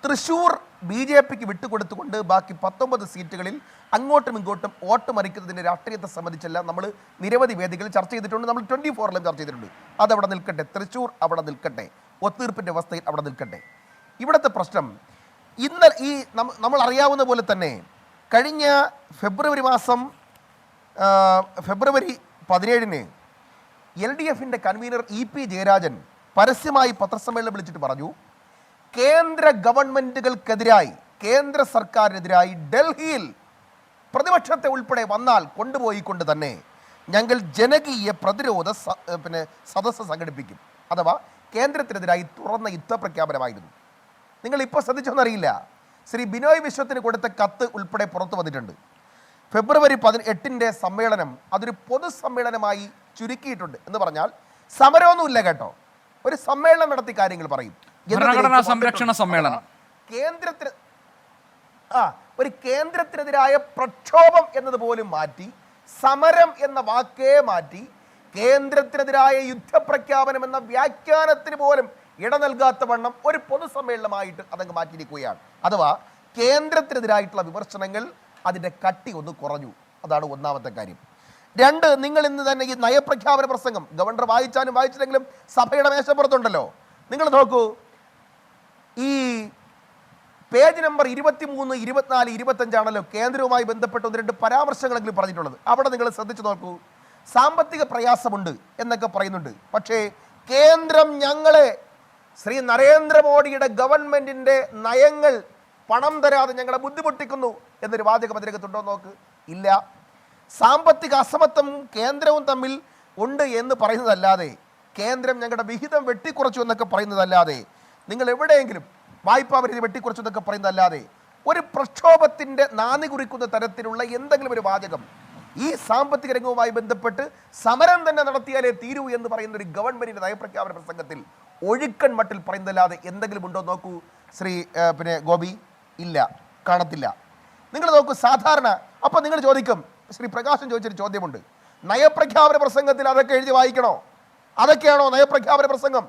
തൃശ്ശൂർ BJPക്ക് വിട്ടുകൊടുത്തുകൊണ്ട് ബാക്കി 19 സീറ്റുകളിൽ അങ്ങോട്ടും ഇങ്ങോട്ടും വോട്ട് മറിക്കുന്നതിൻ്റെ രാഷ്ട്രീയത്തെ സംബന്ധിച്ചെല്ലാം നമ്മൾ നിരവധി വേദികളിൽ ചർച്ച ചെയ്തിട്ടുണ്ട്. നമ്മൾ 24-ലും ചർച്ച ചെയ്തിട്ടുണ്ട്. അതവിടെ നിൽക്കട്ടെ, തൃശ്ശൂർ അവിടെ നിൽക്കട്ടെ, ഒത്തുതീർപ്പിൻ്റെ അവസ്ഥയിൽ അവിടെ നിൽക്കട്ടെ. ഇവിടുത്തെ പ്രശ്നം നമ്മൾ അറിയാവുന്ന പോലെ തന്നെ കഴിഞ്ഞ ഫെബ്രുവരി 17-ന് LDFിൻ്റെ കൺവീനർ EP ജയരാജൻ പരസ്യമായി പത്രസമ്മേളനം വിളിച്ചിട്ട് പറഞ്ഞു, കേന്ദ്ര ഗവൺമെൻറ്റുകൾക്കെതിരായി, കേന്ദ്ര സർക്കാരിനെതിരായി ഡൽഹിയിൽ പ്രതിപക്ഷത്തെ ഉൾപ്പെടെ വന്നാൽ കൊണ്ടുപോയിക്കൊണ്ട് തന്നെ ഞങ്ങൾ ജനകീയ പ്രതിരോധ സദസ്സ് സംഘടിപ്പിക്കും. അഥവാ കേന്ദ്രത്തിനെതിരായി തുറന്ന യുദ്ധപ്രഖ്യാപനമായിരുന്നു. നിങ്ങൾ ഇപ്പോൾ ശ്രദ്ധിച്ചോന്നറിയില്ല, ശ്രീ ബിനോയ് വിശ്വത്തിന് കൊടുത്ത കത്ത് ഉൾപ്പെടെ പുറത്തു വന്നിട്ടുണ്ട്. ഫെബ്രുവരി 18 സമ്മേളനം അതൊരു പൊതുസമ്മേളനമായി ചുരുക്കിയിട്ടുണ്ട്. എന്ന് പറഞ്ഞാൽ സമരമൊന്നുമില്ല കേട്ടോ, ഒരു സമ്മേളനം നടത്തി കാര്യങ്ങൾ പറയും. ഭരണഘടനാ സംരക്ഷണ സമ്മേളനം. കേന്ദ്രത്തിന് ഒരു കേന്ദ്രത്തിനെതിരായ പ്രക്ഷോഭം എന്നതുപോലും മാറ്റി, സമരം എന്ന വാക്കേ മാറ്റി, കേന്ദ്രത്തിനെതിരായ യുദ്ധപ്രഖ്യാപനം എന്ന വ്യാഖ്യാനത്തിന് പോലും ഇട നൽകാത്ത വണ്ണം ഒരു പൊതുസമ്മേളനമായിട്ട് അതങ്ങ് മാറ്റിയിരിക്കുകയാണ്. അഥവാ കേന്ദ്രത്തിനെതിരായിട്ടുള്ള വിമർശനങ്ങൾ അതിൻ്റെ കട്ടി ഒന്ന് കുറഞ്ഞു. അതാണ് ഒന്നാമത്തെ കാര്യം. രണ്ട്, നിങ്ങൾ ഇന്ന് തന്നെ ഈ നയപ്രഖ്യാപന പ്രസംഗം ഗവർണർ വായിച്ചാലും വായിച്ചില്ലെങ്കിലും സഭയുടെ മേശപ്പുറത്തുണ്ടല്ലോ. നിങ്ങൾ നോക്കൂ, ഈ പേജ് നമ്പർ 23, 24, 25 ആണല്ലോ കേന്ദ്രവുമായി ബന്ധപ്പെട്ട് 1-2 പരാമർശങ്ങളെങ്കിലും പറഞ്ഞിട്ടുള്ളത്. അവിടെ നിങ്ങൾ ശ്രദ്ധിച്ചു നോക്കൂ, സാമ്പത്തിക പ്രയാസമുണ്ട് എന്നൊക്കെ പറയുന്നുണ്ട്. പക്ഷേ കേന്ദ്രം ഞങ്ങളെ, ശ്രീ നരേന്ദ്രമോദിയുടെ ഗവൺമെന്റിന്റെ നയങ്ങൾ പണം തരാതെ ഞങ്ങളെ ബുദ്ധിമുട്ടിക്കുന്നു എന്നൊരു വാചകം അതിനകത്തുണ്ടോ നോക്ക്. ഇല്ല. സാമ്പത്തിക അസമത്വം കേന്ദ്രവും തമ്മിൽ ഉണ്ട് എന്ന് പറയുന്നതല്ലാതെ, കേന്ദ്രം ഞങ്ങളുടെ വിഹിതം വെട്ടിക്കുറച്ചു എന്നൊക്കെ പറയുന്നതല്ലാതെ, നിങ്ങൾ എവിടെയെങ്കിലും വായ്പാ പരിധി വെട്ടിക്കുറച്ചു എന്നൊക്കെ പറയുന്നതല്ലാതെ ഒരു പ്രക്ഷോഭത്തിൻ്റെ നാന്ദി കുറിക്കുന്ന തരത്തിലുള്ള എന്തെങ്കിലും ഒരു വാചകം ഈ സാമ്പത്തിക രംഗവുമായി ബന്ധപ്പെട്ട് സമരം തന്നെ നടത്തിയാലേ തീരൂ എന്ന് പറയുന്ന ഒരു ഗവൺമെന്റിന്റെ നയപ്രഖ്യാപന പ്രസംഗത്തിൽ ഒഴുക്കൻ മട്ടിൽ പറയുന്നതല്ലാതെ എന്തെങ്കിലും ഉണ്ടോ നോക്കൂ ശ്രീ ഗോപി. ഇല്ല, കാണത്തില്ല. നിങ്ങൾ നോക്കൂ, സാധാരണ അപ്പോൾ നിങ്ങൾ ചോദിക്കും, ശ്രീ പ്രകാശൻ ചോദിച്ചൊരു ചോദ്യമുണ്ട്, നയപ്രഖ്യാപന പ്രസംഗത്തിൽ അതൊക്കെ എഴുതി വായിക്കണോ? അതൊക്കെയാണോ നയപ്രഖ്യാപന പ്രസംഗം?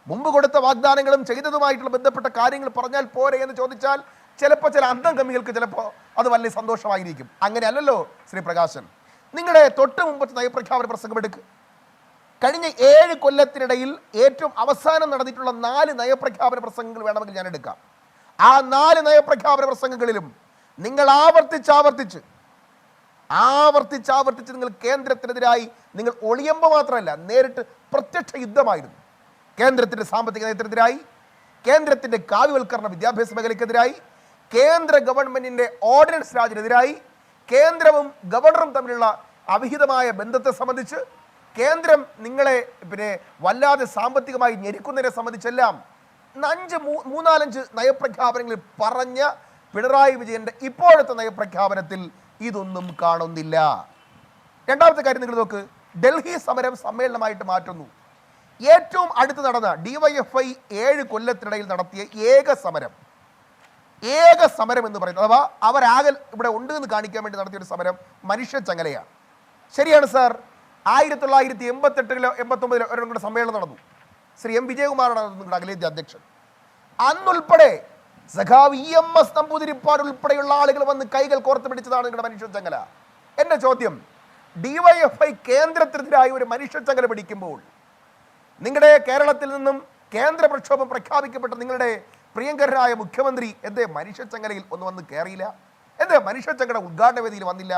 മുമ്പ് കൊടുത്ത വാഗ്ദാനങ്ങളും ചെയ്തതുമായിട്ടുള്ള ബന്ധപ്പെട്ട കാര്യങ്ങൾ പറഞ്ഞാൽ പോരെ എന്ന് ചോദിച്ചാൽ ചിലപ്പോൾ ചില അന്തം കമ്മികൾക്ക് ചിലപ്പോൾ അത് വലിയ സന്തോഷമായിരിക്കും. അങ്ങനെയല്ലല്ലോ ശ്രീ പ്രകാശൻ. നിങ്ങളുടെ തൊട്ട് മുമ്പത്തെ നയപ്രഖ്യാപന പ്രസംഗം എടുക്കുക. കഴിഞ്ഞ 7 കൊല്ലത്തിനിടയിൽ ഏറ്റവും അവസാനം നടന്നിട്ടുള്ള 4 നയപ്രഖ്യാപന പ്രസംഗങ്ങൾ വേണമെങ്കിൽ ഞാൻ എടുക്കാം. ആ 4 നയപ്രഖ്യാപന പ്രസംഗങ്ങളിലും നിങ്ങൾ ആവർത്തിച്ച് നിങ്ങൾ കേന്ദ്രത്തിനെതിരായി നിങ്ങൾ ഒളിയമ്പ മാത്രമല്ല, നേരിട്ട് പ്രത്യക്ഷ യുദ്ധമായിരുന്നു. കേന്ദ്രത്തിൻ്റെ സാമ്പത്തിക നയത്തിനെതിരായി, കേന്ദ്രത്തിൻ്റെ കാവ്യവൽക്കരണ വിദ്യാഭ്യാസ മേഖലയ്ക്കെതിരായി, കേന്ദ്ര ഗവൺമെന്റിന്റെ ഓർഡിനൻസ് രാജിനെതിരായി, കേന്ദ്രവും ഗവർണറും തമ്മിലുള്ള അവിഹിതമായ ബന്ധത്തെ സംബന്ധിച്ച്, കേന്ദ്രം നിങ്ങളെ വല്ലാതെ സാമ്പത്തികമായി ഞെരുക്കുന്നതിനെ സംബന്ധിച്ചെല്ലാം 3-4 നയപ്രഖ്യാപനങ്ങളിൽ പറഞ്ഞ പിണറായി വിജയന്റെ ഇപ്പോഴത്തെ നയപ്രഖ്യാപനത്തിൽ ഇതൊന്നും കാണുന്നില്ല. രണ്ടാമത്തെ കാര്യം നിങ്ങൾ നോക്ക്, ഡൽഹി സമരം സമ്മേളനമായിട്ട് മാറ്റുന്നു. ഏറ്റവും അടുത്ത് നടന്ന DYFI 7 കൊല്ലത്തിനിടയിൽ നടത്തിയ ഏക സമരം എന്ന് പറയുന്നത്, അഥവാ അവരാകെ ഇവിടെ ഉണ്ട് എന്ന് കാണിക്കാൻ വേണ്ടി നടത്തിയൊരു സമരം മനുഷ്യ ചങ്ങലയാണ്. ശരിയാണ് സാർ, 1988-ലോ 89-ലോ ഒരു സമ്മേളനം നടന്നു. ശ്രീ M. വിജയകുമാറാണ് നിങ്ങളുടെ അഖിലേന്ത്യാ അധ്യക്ഷൻ. അന്നുൾപ്പെടെ സഖാവ് EMS നമ്പൂതിരിപ്പാട് ഉൾപ്പെടെയുള്ള ആളുകൾ വന്ന് കൈകൾ കോർത്ത് പിടിച്ചതാണ് നിങ്ങളുടെ മനുഷ്യ ചങ്ങല. എൻ്റെ ചോദ്യം, DYFI കേന്ദ്രത്തിനെതിരായി ഒരു മനുഷ്യ ചങ്ങല പിടിക്കുമ്പോൾ നിങ്ങളുടെ കേരളത്തിൽ നിന്നും കേന്ദ്ര പ്രക്ഷോഭം പ്രഖ്യാപിക്കപ്പെട്ട നിങ്ങളുടെ പ്രിയങ്കരനായ മുഖ്യമന്ത്രി എന്തേ മനുഷ്യച്ചങ്ങലയിൽ ഒന്ന് വന്ന് കയറിയില്ല? എന്തേ മനുഷ്യച്ചങ്ങല ഉദ്ഘാടന വേദിയിൽ വന്നില്ല?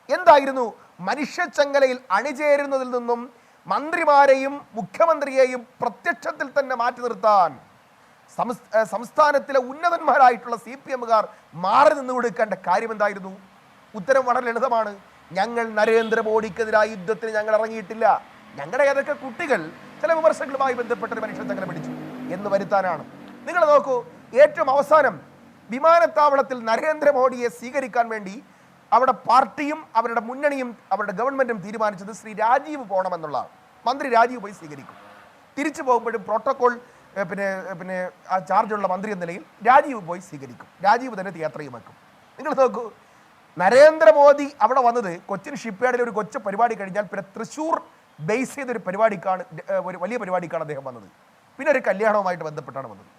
എന്തായിരുന്നു മനുഷ്യച്ചങ്ങലയിൽ അണിചേരുന്നതിൽ നിന്നും മന്ത്രിമാരെയും മുഖ്യമന്ത്രിയെയും പ്രത്യക്ഷത്തിൽ തന്നെ മാറ്റി നിർത്താൻ സംസ്ഥാനത്തിലെ ഉന്നതന്മാരായിട്ടുള്ള CPMകാർ മാറി നിന്ന് കൊടുക്കേണ്ട കാര്യം എന്തായിരുന്നു? ഉത്തരം വളരെ ലളിതമാണ്. ഞങ്ങൾ നരേന്ദ്രമോദിക്കെതിരായ യുദ്ധത്തിന് ഞങ്ങൾ ഇറങ്ങിയിട്ടില്ല. ഞങ്ങളുടെ ഏതൊക്കെ കുട്ടികൾ ചില വിമർശനങ്ങളുമായി ബന്ധപ്പെട്ട ഒരു മനുഷ്യച്ചങ്ങല പിടിച്ചു എന്ന് വരുത്താനാണ്. നിങ്ങൾ നോക്കൂ, ഏറ്റവും അവസാനം വിമാനത്താവളത്തിൽ നരേന്ദ്രമോദിയെ സ്വീകരിക്കാൻ വേണ്ടി അവിടെ പാർട്ടിയും അവരുടെ മുന്നണിയും അവരുടെ ഗവൺമെന്റും തീരുമാനിച്ചത് ശ്രീ രാജീവ് പോകണമെന്നുള്ളതാണ്. മന്ത്രി രാജീവ് പോയി സ്വീകരിക്കും. തിരിച്ചു പോകുമ്പോഴും പ്രോട്ടോകോൾ ആ ചാർജുള്ള മന്ത്രി എന്ന നിലയിൽ രാജീവ് പോയി സ്വീകരിക്കും. രാജീവ് തന്നെ യാത്രയും വെക്കും. നിങ്ങൾ നോക്കൂ, നരേന്ദ്രമോദി അവിടെ വന്നത് കൊച്ചിൻ ഷിപ്പ്യാർഡിൽ ഒരു കൊച്ചു പരിപാടി കഴിഞ്ഞാൽ പിന്നെ തൃശ്ശൂർ ബേസ് ചെയ്തൊരു പരിപാടിക്കാണ്, ഒരു വലിയ പരിപാടിക്കാണ് അദ്ദേഹം വന്നത്. പിന്നെ ഒരു കല്യാണവുമായിട്ട് ബന്ധപ്പെട്ടാണ് വന്നത്.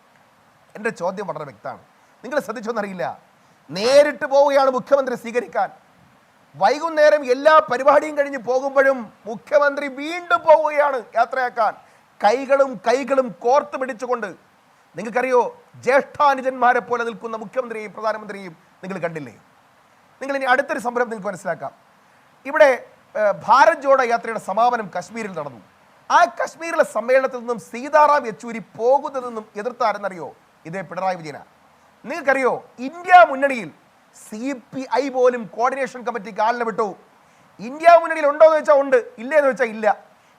എൻ്റെ ചോദ്യം വളരെ വ്യക്തമാണ്. നിങ്ങൾ ശ്രദ്ധിച്ചോന്നറിയില്ല, നേരിട്ട് പോവുകയാണ് മുഖ്യമന്ത്രി സ്വീകരിക്കാൻ. വൈകുന്നേരം എല്ലാ പരിപാടിയും കഴിഞ്ഞ് പോകുമ്പോഴും മുഖ്യമന്ത്രി വീണ്ടും പോവുകയാണ് യാത്രയാക്കാൻ, കൈകളും കോർത്ത് പിടിച്ചുകൊണ്ട്. നിങ്ങൾക്കറിയോ, ജ്യേഷ്ഠാനുജന്മാരെ പോലെ നിൽക്കുന്ന മുഖ്യമന്ത്രിയെയും പ്രധാനമന്ത്രിയെയും നിങ്ങൾ കണ്ടില്ലേ? നിങ്ങൾ ഇനി അടുത്തൊരു സംഭവം നിങ്ങൾക്ക് മനസ്സിലാക്കാം. ഇവിടെ ഭാരത് ജോഡോ യാത്രയുടെ സമാപനം കശ്മീരിൽ നടന്നു. ആ കശ്മീരിലെ സമ്മേളനത്തിൽ നിന്നും സീതാറാം യെച്ചൂരി പോകുന്നതെന്നും എതിർത്താരെന്നറിയോ? ഇതേ പിണറായി വിജയന. നിങ്ങൾക്കറിയോ, ഇന്ത്യ മുന്നണിയിൽ CPI പോലും കോർഡിനേഷൻ കമ്മിറ്റിക്ക് ആളിനെ വിട്ടു. ഇന്ത്യ മുന്നണിയിൽ ഉണ്ടോ എന്ന് വെച്ചാൽ ഉണ്ട്, ഇല്ലേ എന്ന് വെച്ചാൽ ഇല്ല.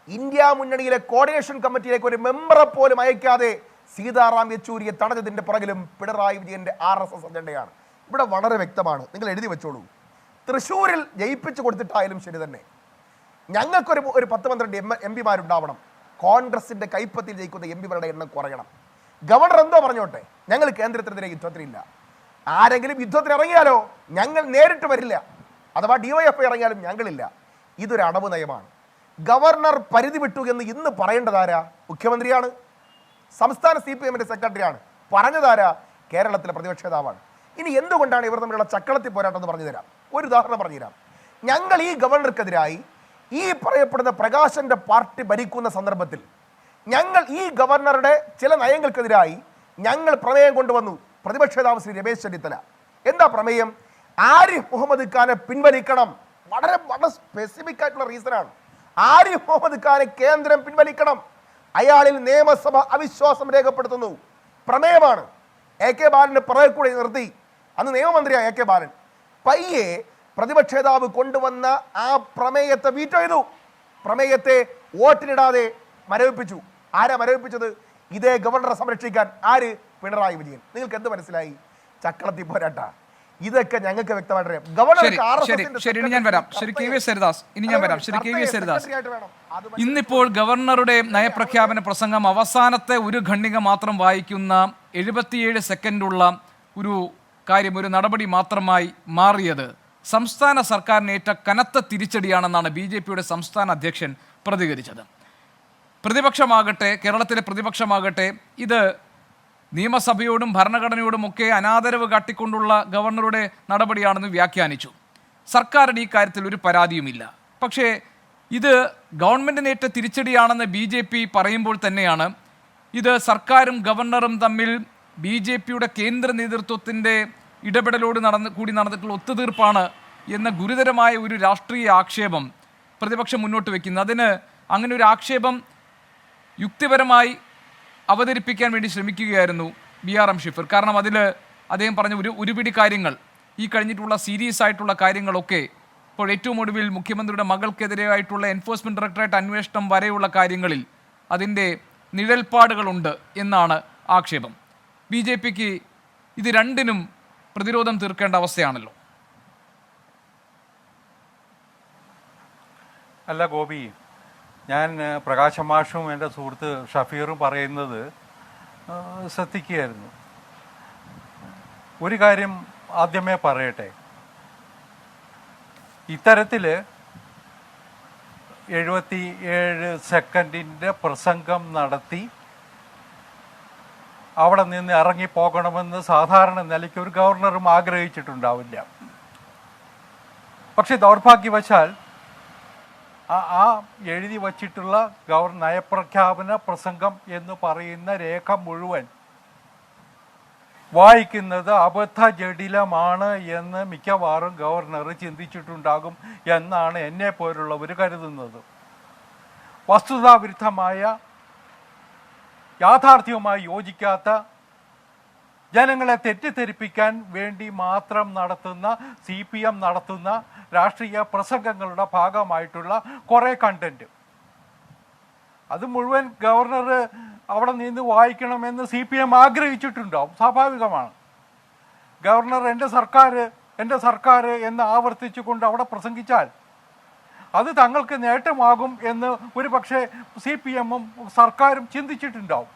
ഇന്ത്യ മുന്നണിയിലെ കോർഡിനേഷൻ കമ്മിറ്റിയിലേക്ക് ഒരു മെമ്പറെ പോലും അയക്കാതെ സീതാറാം യെച്ചൂരിയെ തടഞ്ഞതിന്റെ പുറകിലും പിണറായി വിജയന്റെ RSS അജണ്ടയാണ്. ഇവിടെ വളരെ വ്യക്തമാണ്, നിങ്ങൾ എഴുതി വെച്ചോളൂ. തൃശ്ശൂരിൽ ജയിപ്പിച്ചു കൊടുത്തിട്ടായാലും ശരി തന്നെ, ഞങ്ങൾക്കൊരു 10-12 MP മാരുണ്ടാവണം. കോൺഗ്രസിന്റെ കൈപ്പത്തിൽ ജയിക്കുന്ന MP മാരുടെ എണ്ണം കുറയണം. ഗവർണർ എന്തോ പറഞ്ഞോട്ടെ, ഞങ്ങൾ കേന്ദ്രത്തിനെതിരെ യുദ്ധത്തിനില്ല. ആരെങ്കിലും യുദ്ധത്തിന് ഇറങ്ങിയാലോ ഞങ്ങൾ നേരിട്ട് വരില്ല, അഥവാ DYFI ഇറങ്ങിയാലും ഞങ്ങളില്ല. ഇതൊരു അടവ് നയമാണ്. ഗവർണർ പരിധി വിട്ടു എന്ന് ഇന്ന് പറയേണ്ടതാരാ? മുഖ്യമന്ത്രിയാണ്. സംസ്ഥാന CPMന്റെ സെക്രട്ടറിയാണ്. പറഞ്ഞതാരാ? കേരളത്തിലെ പ്രതിപക്ഷ നേതാവാണ്. ഇനി എന്തുകൊണ്ടാണ് ഇവർ തമ്മിലുള്ള ചക്കളത്തിൽ പോരാട്ടം എന്ന് പറഞ്ഞു തരാം. ഒരു ഉദാഹരണം പറഞ്ഞു തരാം. ഞങ്ങൾ ഈ ഗവർണർക്കെതിരായി ഈ പറയപ്പെടുന്ന പ്രകാശന്റെ പാർട്ടി ഭരിക്കുന്ന സന്ദർഭത്തിൽ ഞങ്ങൾ ഈ ഗവർണറുടെ ചില നയങ്ങൾക്കെതിരായി ഞങ്ങൾ പ്രമേയം കൊണ്ടുവന്നു. പ്രതിപക്ഷ നേതാവ് ശ്രീ രമേശ് ചെന്നിത്തല. എന്താ പ്രമേയം? ആരിഫ് മുഹമ്മദ് ഖാനെ പിൻവലിക്കണം. വളരെ വളരെ സ്പെസിഫിക് ആയിട്ടുള്ള റീസണാണ്. ആരിഫ് മുഹമ്മദ് ഖാനെ കേന്ദ്രം പിൻവലിക്കണം. അയാളിൽ നിയമസഭ അവിശ്വാസം രേഖപ്പെടുത്തുന്നു. പ്രമേയമാണ്. AK ബാലന്റെ പുറകെ കൂടി നിർത്തി. അന്ന് നിയമമന്ത്രിയായ AK ബാലൻ പയ്യെ പ്രതിപക്ഷ നേതാവ് കൊണ്ടുവന്ന ആ പ്രമേയത്തെ വീറ്റോ ചെയ്തു. പ്രമേയത്തെ വോട്ടിനിടാതെ മരവിപ്പിച്ചു. ആരാ മരവിപ്പിച്ചത്? ഇതേ ഗവർണറെ സംരക്ഷിക്കാൻ. ആര്? പിണറായി വിജയൻ. നിങ്ങൾക്ക് എന്ത് മനസ്സിലായി? ചക്കളത്തി പോരാട്ട. ഇതൊക്കെ ഞങ്ങൾക്ക് വ്യക്തമായിട്ട് ഇന്നിപ്പോൾ ഗവർണറുടെ നയപ്രഖ്യാപന പ്രസംഗം അവസാനത്തെ ഒരു ഖണ്ഡിക മാത്രം വായിക്കുന്ന 77 സെക്കൻഡുള്ള ഒരു കാര്യം, ഒരു നടപടി മാത്രമായി മാറിയത് സംസ്ഥാന സർക്കാരിനേറ്റ കനത്ത തിരിച്ചടിയാണെന്നാണ് BJPയുടെ സംസ്ഥാന അധ്യക്ഷൻ പ്രതികരിച്ചത്. പ്രതിപക്ഷമാകട്ടെ, കേരളത്തിലെ പ്രതിപക്ഷമാകട്ടെ, ഇത് നിയമസഭയോടും ഭരണഘടനയോടുമൊക്കെ അനാദരവ് കാട്ടിക്കൊണ്ടുള്ള ഗവർണറുടെ നടപടിയാണെന്ന് വ്യാഖ്യാനിച്ചു. സർക്കാരിന് ഈ കാര്യത്തിൽ ഒരു പരാതിയുമില്ല. പക്ഷേ ഇത് ഗവൺമെൻറ്റിനേറ്റ തിരിച്ചടിയാണെന്ന് BJP പറയുമ്പോൾ തന്നെയാണ് ഇത് സർക്കാരും ഗവർണറും തമ്മിൽ BJPയുടെ കേന്ദ്ര നേതൃത്വത്തിൻ്റെ ഇടപെടലോട് നടന്നിട്ടുള്ള ഒത്തുതീർപ്പാണ് എന്ന ഗുരുതരമായ ഒരു രാഷ്ട്രീയ ആക്ഷേപം പ്രതിപക്ഷം മുന്നോട്ട് വയ്ക്കുന്നത്. അതിന് അങ്ങനെ ഒരു ആക്ഷേപം യുക്തിപരമായി അവതരിപ്പിക്കാൻ വേണ്ടി ശ്രമിക്കുകയായിരുന്നു BRM ഷിഫർ. കാരണം അതിൽ അദ്ദേഹം പറഞ്ഞ ഒരുപിടി കാര്യങ്ങൾ, ഈ കഴിഞ്ഞിട്ടുള്ള സീരിയസ് ആയിട്ടുള്ള കാര്യങ്ങളൊക്കെ ഇപ്പോൾ ഏറ്റവും ഒടുവിൽ മുഖ്യമന്ത്രിയുടെ മകൾക്കെതിരെയായിട്ടുള്ള എൻഫോഴ്സ്മെൻറ്റ് ഡയറക്ടറേറ്റ് അന്വേഷണം വരെയുള്ള കാര്യങ്ങളിൽ അതിൻ്റെ നിഴൽപ്പാടുകളുണ്ട് എന്നാണ് ആക്ഷേപം. BJPക്ക് ഇത് രണ്ടിനും പ്രതിരോധം തീർക്കേണ്ട അവസ്ഥയാണല്ലോ. അല്ല ഗോപി, ഞാൻ പ്രകാശ് മാഷും എൻ്റെ സുഹൃത്ത് ഷഫീറും പറയുന്നത് ശ്രദ്ധിക്കുകയായിരുന്നു. ഒരു കാര്യം ആദ്യമേ പറയട്ടെ. ഇത്തരത്തിൽ 77 സെക്കൻഡിൻ്റെ പ്രസംഗം നടത്തി അവിടെ നിന്ന് ഇറങ്ങിപ്പോകണമെന്ന് സാധാരണ നിലയ്ക്ക് ഒരു ഗവർണറും ആഗ്രഹിച്ചിട്ടുണ്ടാവില്ല. പക്ഷെ ദൗർഭാഗ്യവശാൽ ആ എഴുതി വച്ചിട്ടുള്ള നയപ്രഖ്യാപന പ്രസംഗം എന്ന് പറയുന്ന രേഖ മുഴുവൻ വായിക്കുന്നത് അബദ്ധജടിലമാണ് എന്ന് മിക്കവാറും ഗവർണർ ചിന്തിച്ചിട്ടുണ്ടാകും എന്നാണ് എന്നെ പോലുള്ളവർ കരുതുന്നത്. വസ്തുതാവിരുദ്ധമായ, യാഥാർത്ഥ്യവുമായി യോജിക്കാത്ത, ജനങ്ങളെ തെറ്റിദ്ധരിപ്പിക്കാൻ വേണ്ടി മാത്രം നടത്തുന്ന CPM നടത്തുന്ന രാഷ്ട്രീയ പ്രസംഗങ്ങളുടെ ഭാഗമായിട്ടുള്ള കുറേ കണ്ടന്റ്, അത് മുഴുവൻ ഗവർണർ അവിടെ നിന്ന് വായിക്കണമെന്ന് CPM ആഗ്രഹിച്ചിട്ടുണ്ടാവും. സ്വാഭാവികമാണ്. ഗവർണർ എൻ്റെ സർക്കാർ എന്ന് ആവർത്തിച്ചുകൊണ്ട് അവിടെ പ്രസംഗിച്ചാൽ അത് തങ്ങൾക്ക് നേട്ടമാകും എന്ന് ഒരു പക്ഷേ CPM-ഉം സർക്കാരും ചിന്തിച്ചിട്ടുണ്ടാവും.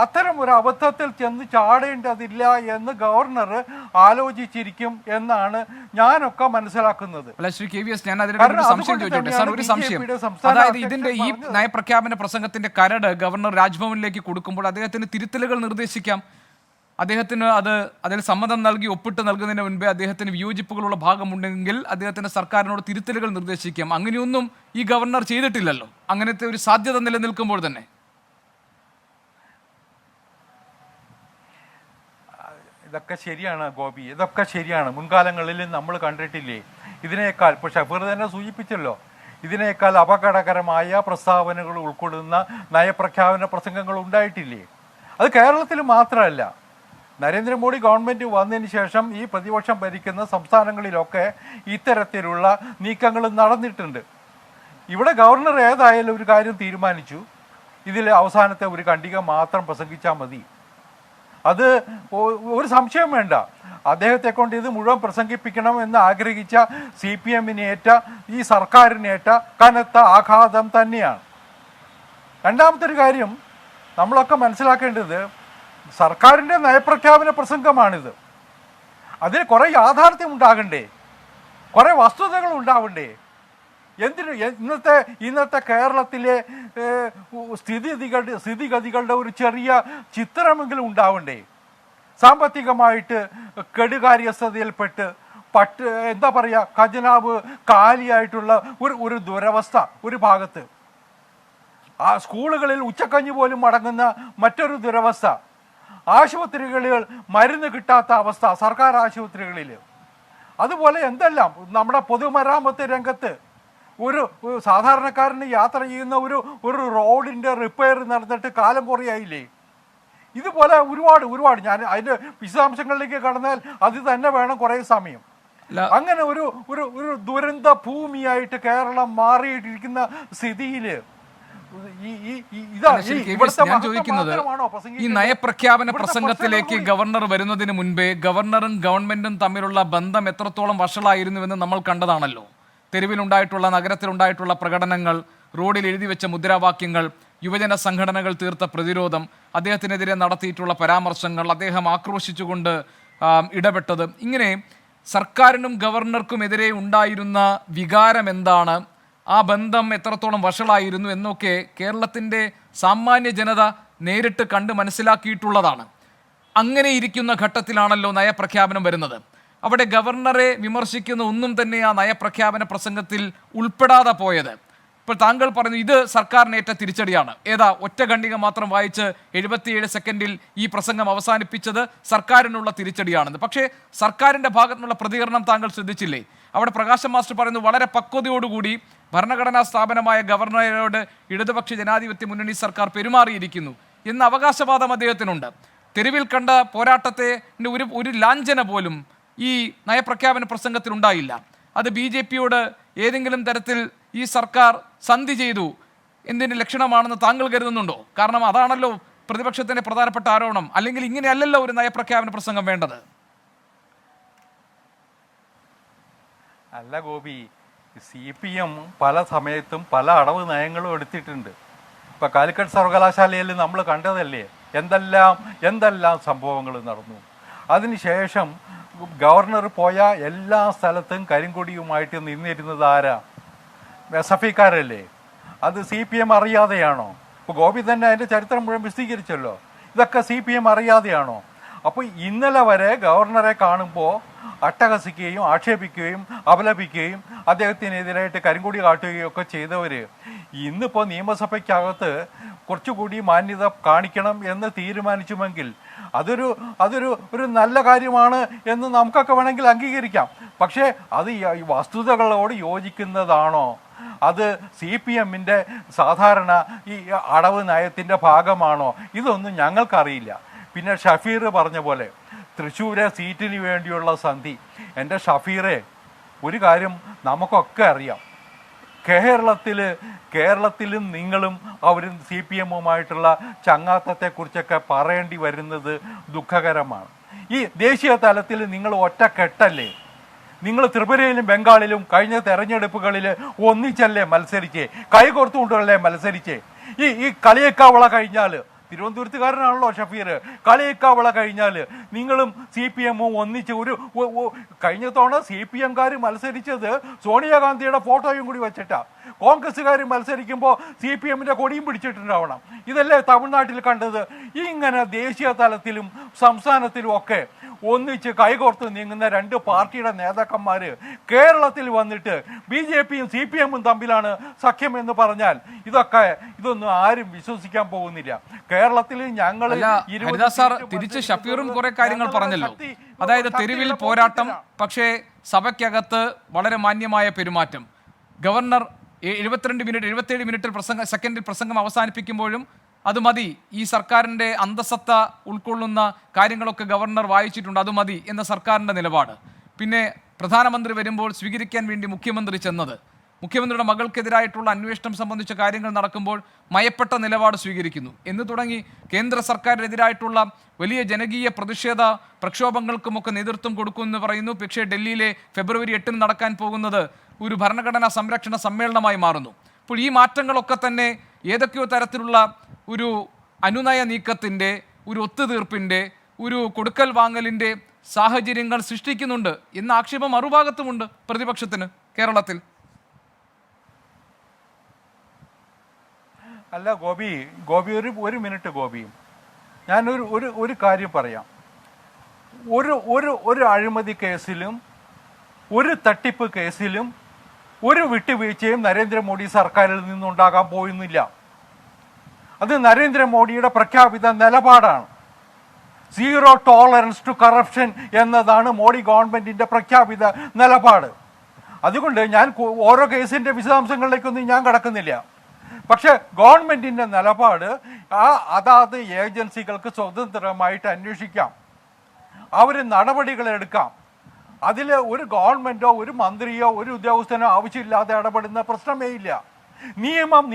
അത്തരം ഒരു അബദ്ധത്തിൽ ചെന്ന് ചാടേണ്ടതില്ല എന്ന് ഗവർണർ ആലോചിച്ചിരിക്കും എന്നാണ് ഞാനൊക്കെ മനസ്സിലാക്കുന്നത്. അതായത് ഇതിന്റെ ഈ നയപ്രഖ്യാപന പ്രസംഗത്തിന്റെ കരട് ഗവർണർ രാജ്ഭവനിലേക്ക് കൊടുക്കുമ്പോൾ അദ്ദേഹത്തിന് തിരുത്തലുകൾ നിർദ്ദേശിക്കാം. അദ്ദേഹത്തിന് അതിൽ സമ്മതം നൽകി ഒപ്പിട്ട് നൽകുന്നതിന് മുൻപേ അദ്ദേഹത്തിന് വിയോജിപ്പുകളുള്ള ഭാഗമുണ്ടെങ്കിൽ അദ്ദേഹത്തിന് സർക്കാരിനോട് തിരുത്തലുകൾ നിർദ്ദേശിക്കാം. അങ്ങനെയൊന്നും ഈ ഗവർണർ ചെയ്തിട്ടില്ലല്ലോ. അങ്ങനത്തെ ഒരു സാധ്യത നിലനിൽക്കുമ്പോൾ തന്നെ ഇതൊക്കെ ശരിയാണ് ഗോപി, ഇതൊക്കെ ശരിയാണ്. മുൻകാലങ്ങളിൽ നമ്മൾ കണ്ടിട്ടില്ലേ ഇതിനേക്കാൾ, ഇപ്പോൾ ഷഫീർ തന്നെ സൂചിപ്പിച്ചല്ലോ, ഇതിനേക്കാൾ അപകടകരമായ പ്രസ്താവനകൾ ഉൾക്കൊള്ളുന്ന നയപ്രഖ്യാപന പ്രസംഗങ്ങൾ ഉണ്ടായിട്ടില്ലേ? അത് കേരളത്തിൽ മാത്രമല്ല, നരേന്ദ്രമോദി ഗവൺമെൻറ് വന്നതിന് ശേഷം ഈ പ്രതിപക്ഷം ഭരിക്കുന്ന സംസ്ഥാനങ്ങളിലൊക്കെ ഇത്തരത്തിലുള്ള നീക്കങ്ങൾ നടന്നിട്ടുണ്ട്. ഇവിടെ ഗവർണർ ഏതായാലും ഒരു കാര്യം തീരുമാനിച്ചു, ഇതിൽ അവസാനത്തെ ഒരു ഖണ്ഡിക മാത്രം പ്രസംഗിച്ചാൽ മതി. അത് ഒരു സംശയം വേണ്ട, അദ്ദേഹത്തെ കൊണ്ട് ഇത് മുഴുവൻ പ്രസംഗിപ്പിക്കണം എന്ന് ആഗ്രഹിച്ച CPM-നേറ്റ ഈ സർക്കാരിനേറ്റ കനത്ത ആഘാതം തന്നെയാണ്. രണ്ടാമത്തെ ഒരു കാര്യം നമ്മളൊക്കെ മനസ്സിലാക്കേണ്ടത്, സർക്കാരിൻ്റെ നയപ്രഖ്യാപന പ്രസംഗമാണിത്. അതിൽ കുറേ യാഥാർത്ഥ്യം ഉണ്ടാകണ്ടേ, കുറേ വസ്തുതകൾ ഉണ്ടാവണ്ടേ? എന്തിന് ഇന്നത്തെ കേരളത്തിലെ സ്ഥിതിഗതികളുടെ ഒരു ചെറിയ ചിത്രമെങ്കിലും ഉണ്ടാവണ്ടേ? സാമ്പത്തികമായിട്ട് കെടുകാര്യസ്ഥതയിൽപ്പെട്ട് എന്താ പറയുക, ഖജനാവ് കാലിയായിട്ടുള്ള ഒരു ദുരവസ്ഥ ഒരു ഭാഗത്ത്, ആ സ്കൂളുകളിൽ ഉച്ചക്കഞ്ഞി പോലും അടങ്ങുന്ന മറ്റൊരു ദുരവസ്ഥ, ആശുപത്രികളിൽ മരുന്ന് കിട്ടാത്ത അവസ്ഥ സർക്കാർ ആശുപത്രികളിൽ, അതുപോലെ എന്തെല്ലാം നമ്മുടെ പൊതുമരാമത്ത് രംഗത്ത് ഒരു സാധാരണക്കാരന് യാത്ര ചെയ്യുന്ന ഒരു റോഡിൻ്റെ റിപ്പയർ നടന്നിട്ട് കാലം കുറയായില്ലേ? ഇതുപോലെ ഒരുപാട് ഞാൻ അതിൻ്റെ വിശദാംശങ്ങളിലേക്ക് കടന്നാൽ അത് തന്നെ വേണം കുറേ സമയം. അങ്ങനെ ഒരു ദുരന്ത ഭൂമിയായിട്ട് കേരളം മാറിയിട്ടിരിക്കുന്ന സ്ഥിതിയിൽ ഞാൻ ചോദിക്കുന്നത്, ഈ നയപ്രഖ്യാപന പ്രസംഗത്തിലേക്ക് ഗവർണർ വരുന്നതിന് മുൻപേ ഗവർണറും ഗവൺമെന്റും തമ്മിലുള്ള ബന്ധം എത്രത്തോളം വഷളായിരുന്നുവെന്ന് നമ്മൾ കണ്ടതാണല്ലോ. തെരുവിലുണ്ടായിട്ടുള്ള, നഗരത്തിലുണ്ടായിട്ടുള്ള പ്രകടനങ്ങൾ, റോഡിൽ എഴുതി വെച്ച മുദ്രാവാക്യങ്ങൾ, യുവജന സംഘടനകൾ തീർത്ത പ്രതിരോധം, അദ്ദേഹത്തിനെതിരെ നടത്തിയിട്ടുള്ള പരാമർശങ്ങൾ, അദ്ദേഹം ആക്രോശിച്ചുകൊണ്ട് ഇടപെട്ടത്, ഇങ്ങനെ സർക്കാരിനും ഗവർണർക്കുമെതിരെ ഉണ്ടായിരുന്ന വികാരം എന്താണ്, ആ ബന്ധം എത്രത്തോളം വഷളായിരുന്നു എന്നൊക്കെ കേരളത്തിൻ്റെ സാമാന്യ ജനത നേരിട്ട് കണ്ട് മനസ്സിലാക്കിയിട്ടുള്ളതാണ്. അങ്ങനെ ഇരിക്കുന്ന ഘട്ടത്തിലാണല്ലോ നയപ്രഖ്യാപനം വരുന്നത്. അവിടെ ഗവർണറെ വിമർശിക്കുന്ന ഒന്നും തന്നെ ആ നയപ്രഖ്യാപന പ്രസംഗത്തിൽ ഉൾപ്പെടാതെ പോയത്. ഇപ്പോൾ താങ്കൾ പറഞ്ഞു ഇത് സർക്കാരിനേറ്റ തിരിച്ചടിയാണ്. ഏതാ ഒറ്റ ഖണ്ഡിക മാത്രം വായിച്ച് 77 സെക്കൻഡിൽ ഈ പ്രസംഗം അവസാനിപ്പിച്ചത് സർക്കാരിനുള്ള തിരിച്ചടിയാണെന്ന്. പക്ഷേ സർക്കാരിൻ്റെ ഭാഗത്തുനിന്നുള്ള പ്രതികരണം താങ്കൾ ശ്രദ്ധിച്ചില്ലേ? അവിടെ പ്രകാശം മാസ്റ്റർ പറയുന്നു, വളരെ പക്വതയോടുകൂടി ഭരണഘടനാ സ്ഥാപനമായ ഗവർണറോട് ഇടതുപക്ഷ ജനാധിപത്യ മുന്നണി സർക്കാർ പെരുമാറിയിരിക്കുന്നു എന്ന അവകാശവാദം അദ്ദേഹത്തിനുണ്ട്. തെരുവിൽ കണ്ട പോരാട്ടത്തെ ഒരു ലാഞ്ചന പോലും ഈ നയപ്രഖ്യാപന പ്രസംഗത്തിൽ ഉണ്ടായില്ല. അത് BJP-യോട് ഏതെങ്കിലും തരത്തിൽ ഈ സർക്കാർ സന്ധി ചെയ്തു എന്തിൻ്റെ ലക്ഷണമാണെന്ന് താങ്കൾ കരുതുന്നുണ്ടോ? കാരണം അതാണല്ലോ പ്രതിപക്ഷത്തിൻ്റെ പ്രധാനപ്പെട്ട ആരോപണം. അല്ലെങ്കിൽ ഇങ്ങനെയല്ലല്ലോ ഒരു നയപ്രഖ്യാപന പ്രസംഗം വേണ്ടത്. അല്ല ഗോപി, CPM പല സമയത്തും പല അടവ് നയങ്ങളും എടുത്തിട്ടുണ്ട്. ഇപ്പം കാലിക്കറ്റ് സർവകലാശാലയിൽ നമ്മൾ കണ്ടതല്ലേ എന്തെല്ലാം സംഭവങ്ങൾ നടന്നു. അതിനുശേഷം ഗവർണർ പോയ എല്ലാ സ്ഥലത്തും കരിങ്കൊടിയുമായിട്ട് നിന്നിരുന്നത് ആരാ? SFIക്കാരല്ലേ? അത് CPM അറിയാതെയാണോ? ഇപ്പോൾ ഗോപി തന്നെ അതിൻ്റെ ചരിത്രം മുഴുവൻ വിശദീകരിച്ചല്ലോ. ഇതൊക്കെ CPM അറിയാതെയാണോ? അപ്പോൾ ഇന്നലെ വരെ ഗവർണറെ കാണുമ്പോൾ അട്ടഹസിക്കുകയും ആക്ഷേപിക്കുകയും അപലപിക്കുകയും അദ്ദേഹത്തിനെതിരായിട്ട് കരിങ്കൊടി കാട്ടുകയും ഒക്കെ ചെയ്തവർ ഇന്നിപ്പോൾ നിയമസഭയ്ക്കകത്ത് കുറച്ചുകൂടി മാന്യത കാണിക്കണം എന്ന് തീരുമാനിച്ചുമെങ്കിൽ അതൊരു നല്ല കാര്യമാണ് എന്ന് നമുക്കൊക്കെ വേണമെങ്കിൽ അംഗീകരിക്കാം. പക്ഷേ അത് ഈ വസ്തുതകളോട് യോജിക്കുന്നതാണോ? അത് CPM-ൻ്റെ സാധാരണ ഈ അടവ് നയത്തിൻ്റെ ഭാഗമാണോ? ഇതൊന്നും ഞങ്ങൾക്കറിയില്ല. പിന്നെ ഷഫീർ പറഞ്ഞ പോലെ തൃശ്ശൂരെ സീറ്റിന് വേണ്ടിയുള്ള സന്ധി. എൻ്റെ ഷഫീറെ, ഒരു കാര്യം നമുക്കൊക്കെ അറിയാം, കേരളത്തിലും നിങ്ങളും അവരും CPM-ഉമായിട്ടുള്ള ചങ്ങാത്തത്തെക്കുറിച്ചൊക്കെ പറയേണ്ടി വരുന്നത് ദുഃഖകരമാണ്. ഈ ദേശീയ തലത്തിൽ നിങ്ങൾ ഒറ്റക്കെട്ടല്ലേ? നിങ്ങൾ ത്രിപുരയിലും ബംഗാളിലും കഴിഞ്ഞ തെരഞ്ഞെടുപ്പുകളിൽ ഒന്നിച്ചല്ലേ മത്സരിച്ചേ? കൈകോർത്തുകൊണ്ടല്ലേ മത്സരിച്ചേ? ഈ കളിയേക്കാവള കഴിഞ്ഞാൽ, തിരുവനന്തപുരത്തുകാരനാണല്ലോ ഷഫീർ, കളിയേക്കാവള കഴിഞ്ഞാൽ നിങ്ങളും CPM-ഉം ഒന്നിച്ച് കഴിഞ്ഞ തവണ CPM-കാർ മത്സരിച്ചത് സോണിയാഗാന്ധിയുടെ ഫോട്ടോയും കൂടി വെച്ചിട്ടാണ്. കോൺഗ്രസ്സുകാർ മത്സരിക്കുമ്പോൾ CPM-ൻ്റെ കൊടിയും പിടിച്ചിട്ടുണ്ടാവണം. ഇതല്ലേ തമിഴ്നാട്ടിൽ കണ്ടത്? ഇങ്ങനെ ദേശീയ തലത്തിലും സംസ്ഥാനത്തിലും ഒക്കെ ഒന്നിച്ച് കൈകോർത്ത് നീങ്ങുന്ന രണ്ട് പാർട്ടിയുടെ നേതാക്കന്മാർ കേരളത്തിൽ വന്നിട്ട് BJPയും CPMഉം തമ്മിലാണ് സഖ്യം എന്ന് പറഞ്ഞാൽ ഇതൊന്നും ആരും വിശ്വസിക്കാൻ പോകുന്നില്ല. കേരളത്തിൽ ഞങ്ങൾ ഹരിദാസ് സാർ തിരിച്ച് ഷഫീറും കുറെ കാര്യങ്ങൾ പറഞ്ഞല്ലോ. അതായത് തെരുവിൽ പോരാട്ടം, പക്ഷേ സഭയ്ക്കകത്ത് വളരെ മാന്യമായ പെരുമാറ്റം. ഗവർണർ 77 മിനിറ്റിൽ സെക്കൻഡിൽ പ്രസംഗം അവസാനിപ്പിക്കുമ്പോഴും അത് മതി, ഈ സർക്കാരിൻ്റെ അന്തസത്ത ഉൾക്കൊള്ളുന്ന കാര്യങ്ങളൊക്കെ ഗവർണർ വായിച്ചിട്ടുണ്ട്, അത് മതി എന്ന സർക്കാരിൻ്റെ നിലപാട്. പിന്നെ പ്രധാനമന്ത്രി വരുമ്പോൾ സ്വീകരിക്കാൻ വേണ്ടി മുഖ്യമന്ത്രി ചെന്നത്, മുഖ്യമന്ത്രിയുടെ മകൾക്കെതിരായിട്ടുള്ള അന്വേഷണം സംബന്ധിച്ച കാര്യങ്ങൾ നടക്കുമ്പോൾ മയപ്പെട്ട നിലപാട് സ്വീകരിക്കുന്നു എന്ന് തുടങ്ങി കേന്ദ്ര സർക്കാരിനെതിരായിട്ടുള്ള വലിയ ജനകീയ പ്രതിഷേധ പ്രക്ഷോഭങ്ങൾക്കുമൊക്കെ നേതൃത്വം കൊടുക്കുമെന്ന് പറയുന്നു. പക്ഷേ ഡൽഹിയിലെ ഫെബ്രുവരി 8 നടക്കാൻ പോകുന്നത് ഒരു ഭരണഘടനാ സംരക്ഷണ സമ്മേളനമായി മാറുന്നു. അപ്പോൾ ഈ മാറ്റങ്ങളൊക്കെ തന്നെ ഏതൊക്കെയോ തരത്തിലുള്ള ഒരു അനുനയ നീക്കത്തിൻ്റെ, ഒരു ഒത്തുതീർപ്പിൻ്റെ, ഒരു കൊടുക്കൽ വാങ്ങലിൻ്റെ സാഹചര്യങ്ങൾ സൃഷ്ടിക്കുന്നുണ്ട് എന്ന ആക്ഷേപം മറുഭാഗത്തുമുണ്ട് പ്രതിപക്ഷത്തിന് കേരളത്തിൽ. അല്ല ഗോപി ഒരു മിനിറ്റ് ഗോപി, ഞാനൊരു ഒരു കാര്യം പറയാം. ഒരു അഴിമതി കേസിലും ഒരു തട്ടിപ്പ് കേസിലും ഒരു വിട്ടുവീഴ്ചയും നരേന്ദ്രമോദി സർക്കാരിൽ നിന്നുണ്ടാകാൻ പോകുന്നില്ല. അത് നരേന്ദ്രമോദിയുടെ പ്രഖ്യാപിത നിലപാടാണ്. 0 ടോളറൻസ് ടു കറപ്ഷൻ എന്നതാണ് മോഡി ഗവൺമെന്റിന്റെ പ്രഖ്യാപിത നിലപാട്. അതുകൊണ്ട് ഞാൻ ഓരോ കേസിന്റെ വിശദാംശങ്ങളിലേക്കൊന്നും ഞാൻ കടക്കുന്നില്ല. പക്ഷെ ഗവൺമെന്റിന്റെ നിലപാട് അതാത് ഏജൻസികൾക്ക് സ്വതന്ത്രമായിട്ട് അന്വേഷിക്കാം, അവർ നടപടികൾ എടുക്കാം. അതിൽ ഒരു ഗവൺമെന്റോ ഒരു മന്ത്രിയോ ഒരു ഉദ്യോഗസ്ഥനോ ആവശ്യമില്ലാതെ ഇടപെടുന്ന പ്രശ്നമേ ഇല്ല.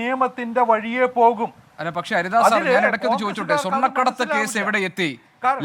നിയമത്തിന്റെ വഴിയേ പോകും. അല്ല, പക്ഷേ ഹരിദാസ് സാർ, ഞാൻ ഇടയ്ക്കൊന്ന് ചോദിച്ചോട്ടെ, സ്വർണ്ണക്കടത്ത് കേസ് എവിടെ എത്തി?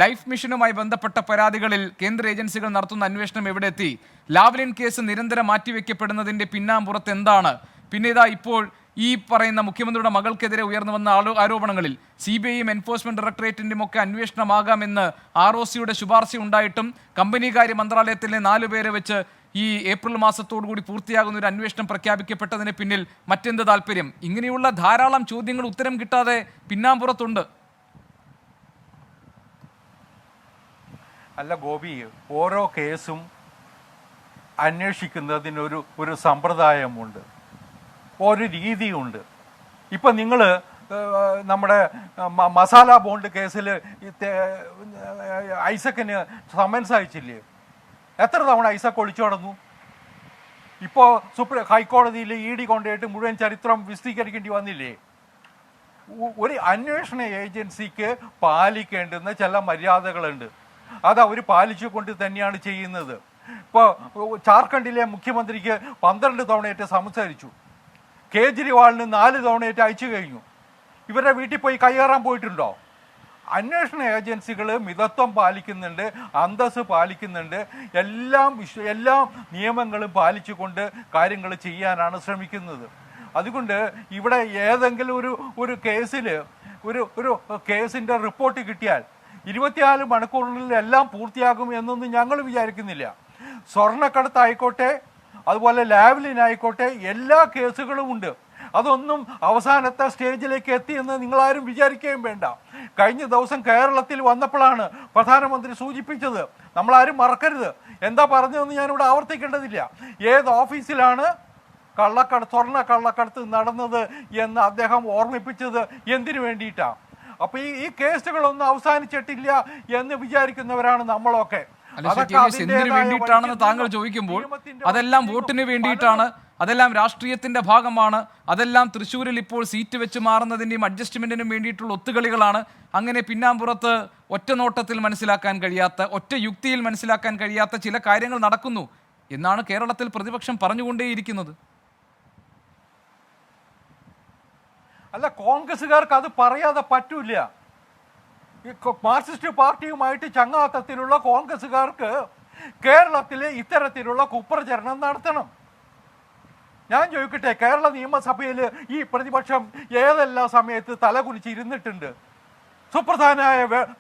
ലൈഫ് മിഷനുമായി ബന്ധപ്പെട്ട പരാതികളിൽ കേന്ദ്ര ഏജൻസികൾ നടത്തുന്ന അന്വേഷണം എവിടെ എത്തി? ലാവ്ലിൻ കേസ് നിരന്തരം മാറ്റിവെക്കപ്പെടുന്നതിന്റെ പിന്നാമ്പുറത്ത് എന്താണ്? പിന്നെ ഇതാ ഇപ്പോൾ ഈ പറയുന്ന മുഖ്യമന്ത്രിയുടെ മകൾക്കെതിരെ ഉയർന്നു വന്ന ആരോപണങ്ങളിൽ CBIയും എൻഫോഴ്സ്മെന്റ് ഡയറക്ടറേറ്റിന്റെയും ഒക്കെ അന്വേഷണമാകാമെന്ന് ROCയുടെ ശുപാർശ ഉണ്ടായിട്ടും കമ്പനികാര്യ മന്ത്രാലയത്തിലെ 4 പേരെ വെച്ച് ഈ ഏപ്രിൽ മാസത്തോടുകൂടി പൂർത്തിയാകുന്ന ഒരു അന്വേഷണം പ്രഖ്യാപിക്കപ്പെട്ടതിന് പിന്നിൽ മറ്റെന്ത് താല്പര്യം? ഇങ്ങനെയുള്ള ധാരാളം ചോദ്യങ്ങൾ ഉത്തരം കിട്ടാതെ പിന്നാമ്പുറത്തുണ്ട്. അല്ല ഗോപി, ഓരോ കേസും അന്വേഷിക്കുന്നതിനൊരു സമ്പ്രദായമുണ്ട്, ഒരു രീതിയുണ്ട്. ഇപ്പം നിങ്ങൾ നമ്മുടെ മസാല ബോണ്ട് കേസിൽ ഐസക്കിന് സമൻസ് അയച്ചില്ലേ? എത്ര തവണ ഐസക് ഒളിച്ചു നടന്നു? ഇപ്പോൾ ഹൈക്കോടതിയിൽ ED കൊണ്ടുപോയിട്ട് മുഴുവൻ ചരിത്രം വിശദീകരിക്കേണ്ടി വന്നില്ലേ? ഒരു അന്വേഷണ ഏജൻസിക്ക് പാലിക്കേണ്ടുന്ന ചില മര്യാദകളുണ്ട്, അത് അവർ പാലിച്ചുകൊണ്ട് തന്നെയാണ് ചെയ്യുന്നത്. ഇപ്പോൾ ജാർഖണ്ഡിലെ മുഖ്യമന്ത്രിക്ക് 12 തവണയായിട്ട് സംസാരിച്ചു, കേജ്രിവാളിന് 4 തവണയായിട്ട് അയച്ചു കഴിഞ്ഞു. ഇവരുടെ വീട്ടിൽ പോയി കയ്യേറാൻ പോയിട്ടുണ്ടോ? അന്വേഷണ ഏജൻസികൾ മിതത്വം പാലിക്കുന്നുണ്ട്, അന്തസ്സ് പാലിക്കുന്നുണ്ട്, എല്ലാ നിയമങ്ങളും പാലിച്ചുകൊണ്ട് കാര്യങ്ങൾ ചെയ്യാനാണ് ശ്രമിക്കുന്നത്. അതുകൊണ്ട് ഇവിടെ ഏതെങ്കിലും ഒരു കേസിൽ ഒരു കേസിൻ്റെ റിപ്പോർട്ട് കിട്ടിയാൽ 24 മണിക്കൂറിനുള്ളിൽ എല്ലാം പൂർത്തിയാകും എന്നൊന്നും ഞങ്ങൾ വിചാരിക്കുന്നില്ല. സ്വർണ്ണക്കടത്തായിക്കോട്ടെ, അതുപോലെ ലാവ്ലിനായിക്കോട്ടെ, എല്ലാ കേസുകളും ഉണ്ട്. അതൊന്നും അവസാനത്തെ സ്റ്റേജിലേക്ക് എത്തിയെന്ന് നിങ്ങളാരും വിചാരിക്കുകയും വേണ്ട. കഴിഞ്ഞ ദിവസം കേരളത്തിൽ വന്നപ്പോഴാണ് പ്രധാനമന്ത്രി സൂചിപ്പിച്ചത്, നമ്മളാരും മറക്കരുത്. എന്താ പറഞ്ഞതെന്ന് ഞാനിവിടെ ആവർത്തിക്കേണ്ടതില്ല. ഏത് ഓഫീസിലാണ് സ്വർണ്ണ കള്ളക്കടത്ത് നടന്നത് എന്ന് അദ്ദേഹം ഓർമ്മിപ്പിച്ചത് എന്തിനു വേണ്ടിയിട്ടാണ്? അപ്പോൾ ഈ കേസുകളൊന്നും അവസാനിച്ചിട്ടില്ല എന്ന് വിചാരിക്കുന്നവരാണ് നമ്മളൊക്കെ. എന്തിനു വേണ്ടിയിട്ടാണെന്ന് താങ്കൾ ചോദിക്കുമ്പോൾ അതെല്ലാം വോട്ടിന് വേണ്ടിയിട്ടാണ്, അതെല്ലാം രാഷ്ട്രീയത്തിന്റെ ഭാഗമാണ്, അതെല്ലാം തൃശ്ശൂരിൽ ഇപ്പോൾ സീറ്റ് വെച്ച് മാറുന്നതിൻ്റെയും അഡ്ജസ്റ്റ്മെന്റിനും വേണ്ടിയിട്ടുള്ള ഒത്തുകളികളാണ്. അങ്ങനെ പിന്നാമ്പുറത്ത് ഒറ്റ നോട്ടത്തിൽ മനസ്സിലാക്കാൻ കഴിയാത്ത, ഒറ്റ യുക്തിയിൽ മനസ്സിലാക്കാൻ കഴിയാത്ത ചില കാര്യങ്ങൾ നടക്കുന്നു എന്നാണ് കേരളത്തിൽ പ്രതിപക്ഷം പറഞ്ഞുകൊണ്ടേയിരിക്കുന്നത്. അല്ല, കോൺഗ്രസ്സുകാർക്ക് അത് പറയാതെ പറ്റൂല. മാർക്സിസ്റ്റ് പാർട്ടിയുമായിട്ട് ചങ്ങാത്തത്തിലുള്ള കോൺഗ്രസ്സുകാർക്ക് കേരളത്തിലെ ഇത്തരത്തിലുള്ള കുപ്രചരണം നടത്തണം. ഞാൻ ചോദിക്കട്ടെ, കേരള നിയമസഭയിൽ ഈ പ്രതിപക്ഷം ഏതെല്ലാം സമയത്ത് തലകുനിച്ച് ഇരുന്നിട്ടുണ്ട്?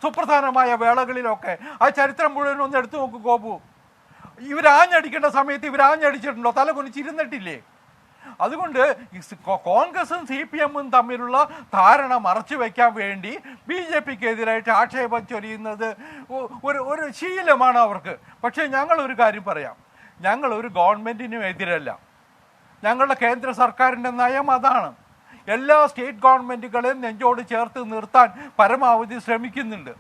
സുപ്രധാനമായ വേളകളിലൊക്കെ ആ ചരിത്രം മുഴുവൻ ഒന്ന് എടുത്തു നോക്കൂ ഗോപു. ഇവരാഞ്ഞടിക്കേണ്ട സമയത്ത് ഇവരാഞ്ഞടിച്ചിട്ടുണ്ടോ? തലകുനിച്ച് ഇരുന്നിട്ടില്ലേ? അതുകൊണ്ട് കോൺഗ്രസും CPM-ഉം തമ്മിലുള്ള ധാരണ മറച്ചു വയ്ക്കാൻ വേണ്ടി BJP-ക്കെതിരായിട്ട് ആക്ഷേപം ചൊരിയുന്നത് ഒരു ശീലമാണ് അവർക്ക്. പക്ഷേ ഞങ്ങളൊരു കാര്യം പറയാം, ഞങ്ങളൊരു ഗവൺമെൻറ്റിനും എതിരല്ല. ഞങ്ങളുടെ കേന്ദ്ര സർക്കാരിൻ്റെ നയം അതാണ്. എല്ലാ സ്റ്റേറ്റ് ഗവൺമെൻറ്റുകളെയും നെഞ്ചോട് ചേർത്ത് നിർത്താൻ പരമാവധി ശ്രമിക്കുന്നുണ്ട്.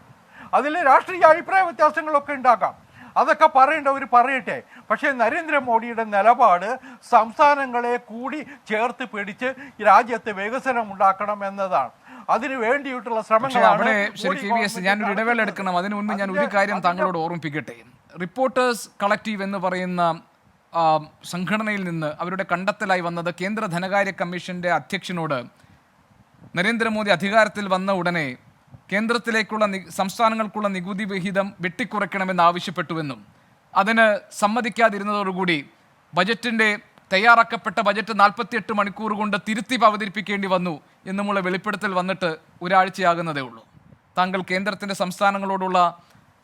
അതിൽ രാഷ്ട്രീയ അഭിപ്രായ വ്യത്യാസങ്ങളൊക്കെ ഉണ്ടാകാം, അതൊക്കെ പറയേണ്ടവർ പറയട്ടെ. പക്ഷേ നരേന്ദ്രമോദിയുടെ നിലപാട് സംസ്ഥാനങ്ങളെ കൂടി ചേർത്ത് പിടിച്ച് രാജ്യത്ത് വികസനം ഉണ്ടാക്കണം എന്നതാണ്. അതിനു വേണ്ടിയിട്ടുള്ള ശ്രമങ്ങളാണ്. ഞാനൊരു ഇടവേള എടുക്കണം. അതിനു മുൻപ് ഞാൻ ഒരു കാര്യം താങ്കളോട് ഓർമ്മിപ്പിക്കട്ടെ. റിപ്പോർട്ടേഴ്സ് കളക്റ്റീവ് എന്ന് പറയുന്ന സംഘടനയിൽ നിന്ന് അവരുടെ കണ്ടെത്തലായി വന്നത് കേന്ദ്ര ധനകാര്യ കമ്മീഷന്റെ അധ്യക്ഷനോട് നരേന്ദ്രമോദി അധികാരത്തിൽ വന്ന ഉടനെ കേന്ദ്രത്തിലേക്കുള്ള സംസ്ഥാനങ്ങൾക്കുള്ള നികുതി വിഹിതം വെട്ടിക്കുറയ്ക്കണമെന്ന് ആവശ്യപ്പെട്ടുവെന്നും അതിന് സമ്മതിക്കാതിരുന്നതോടുകൂടി തയ്യാറാക്കപ്പെട്ട ബജറ്റ് 48 മണിക്കൂർ കൊണ്ട് തിരുത്തി അവതരിപ്പിക്കേണ്ടി വന്നു എന്നുമുള്ള വെളിപ്പെടുത്തൽ വന്നിട്ട് ഒരാഴ്ചയാകുന്നതേ ഉള്ളൂ. താങ്കൾ കേന്ദ്രത്തിൻ്റെ സംസ്ഥാനങ്ങളോടുള്ള